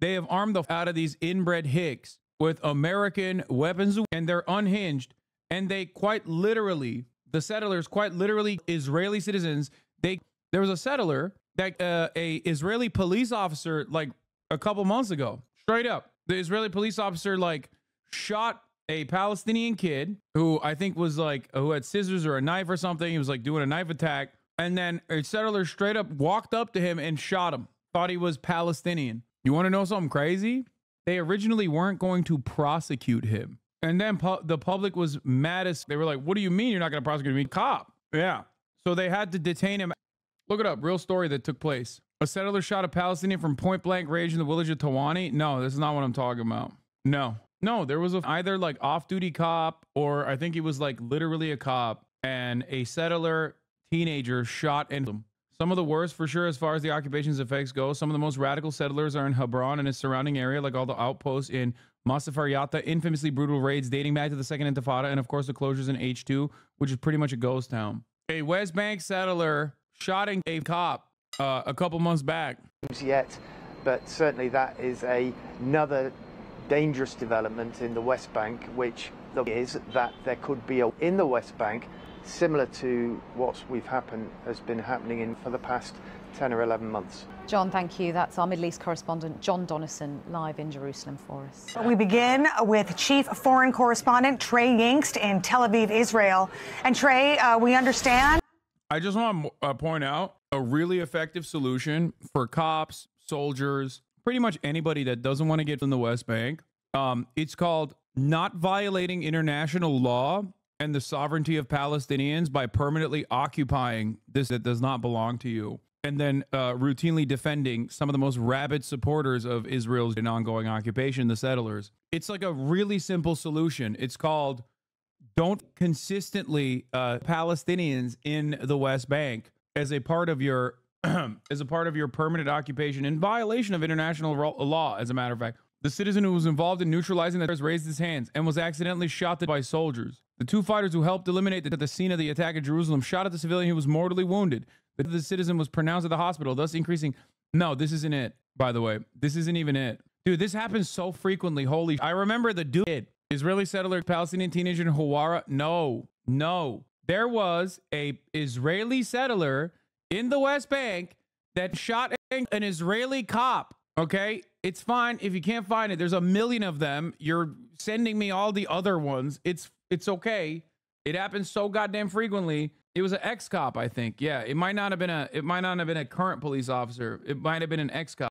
They have armed the out of these inbred hicks with American weapons, and they're unhinged. And they quite literally, the settlers, quite literally, Israeli citizens. There was a settler that a Israeli police officer, like a couple months ago, straight up, the Israeli police officer like shot a Palestinian kid who I think was like, who had scissors or a knife or something. He was like doing a knife attack. And then a settler straight up walked up to him and shot him. Thought he was Palestinian. You want to know something crazy? They originally weren't going to prosecute him. And then the public was mad as they were like, what do you mean you're not going to prosecute me? Cop. Yeah. So they had to detain him. Look it up. Real story that took place. A settler shot a Palestinian from point blank range in the village of Tawani. No, this is not what I'm talking about. No, there was either like off-duty cop, or I think he was like literally a cop, and a settler teenager shot him. Some of the worst for sure as far as the occupation's effects go. Some of the most radical settlers are in Hebron and its surrounding area, like all the outposts in Masafariyata, infamously brutal raids dating back to the Second Intifada, and of course the closures in H2, which is pretty much a ghost town. A West Bank settler shotting a cop a couple months back. Yet, but certainly that is another dangerous development in the West Bank, which is that there could be in the West Bank similar to what has been happening for the past 10 or 11 months. John, thank you. That's our Middle East correspondent, John Donnison, live in Jerusalem for us. We begin with Chief Foreign Correspondent Trey Yingst in Tel Aviv, Israel. And Trey, we understand. I just want to point out a really effective solution for cops, soldiers, pretty much anybody that doesn't want to get in the West Bank. It's called not violating international law and the sovereignty of Palestinians by permanently occupying this that does not belong to you, and then routinely defending some of the most rabid supporters of Israel's ongoing occupation, the settlers. It's like a really simple solution. It's called don't consistently Palestinians in the West Bank as a part of your as a part of your permanent occupation in violation of international law. As a matter of fact, the citizen who was involved in neutralizing the raised his hands and was accidentally shot by soldiers. The 2 fighters who helped eliminate the scene of the attack at Jerusalem shot at the civilian who was mortally wounded. The citizen was pronounced at the hospital, thus increasing. No, this isn't it, by the way. This isn't even it. Dude, this happens so frequently. Holy. I remember the dude, Israeli settler, Palestinian teenager in Hawara. No. There was a Israeli settler in the West Bank that shot an Israeli cop. Okay, it's fine if you can't find it. There's a million of them. You're sending me all the other ones. It's okay. It happens so goddamn frequently. It was an ex-cop, I think. Yeah, it might not have been a current police officer. It might have been an ex-cop.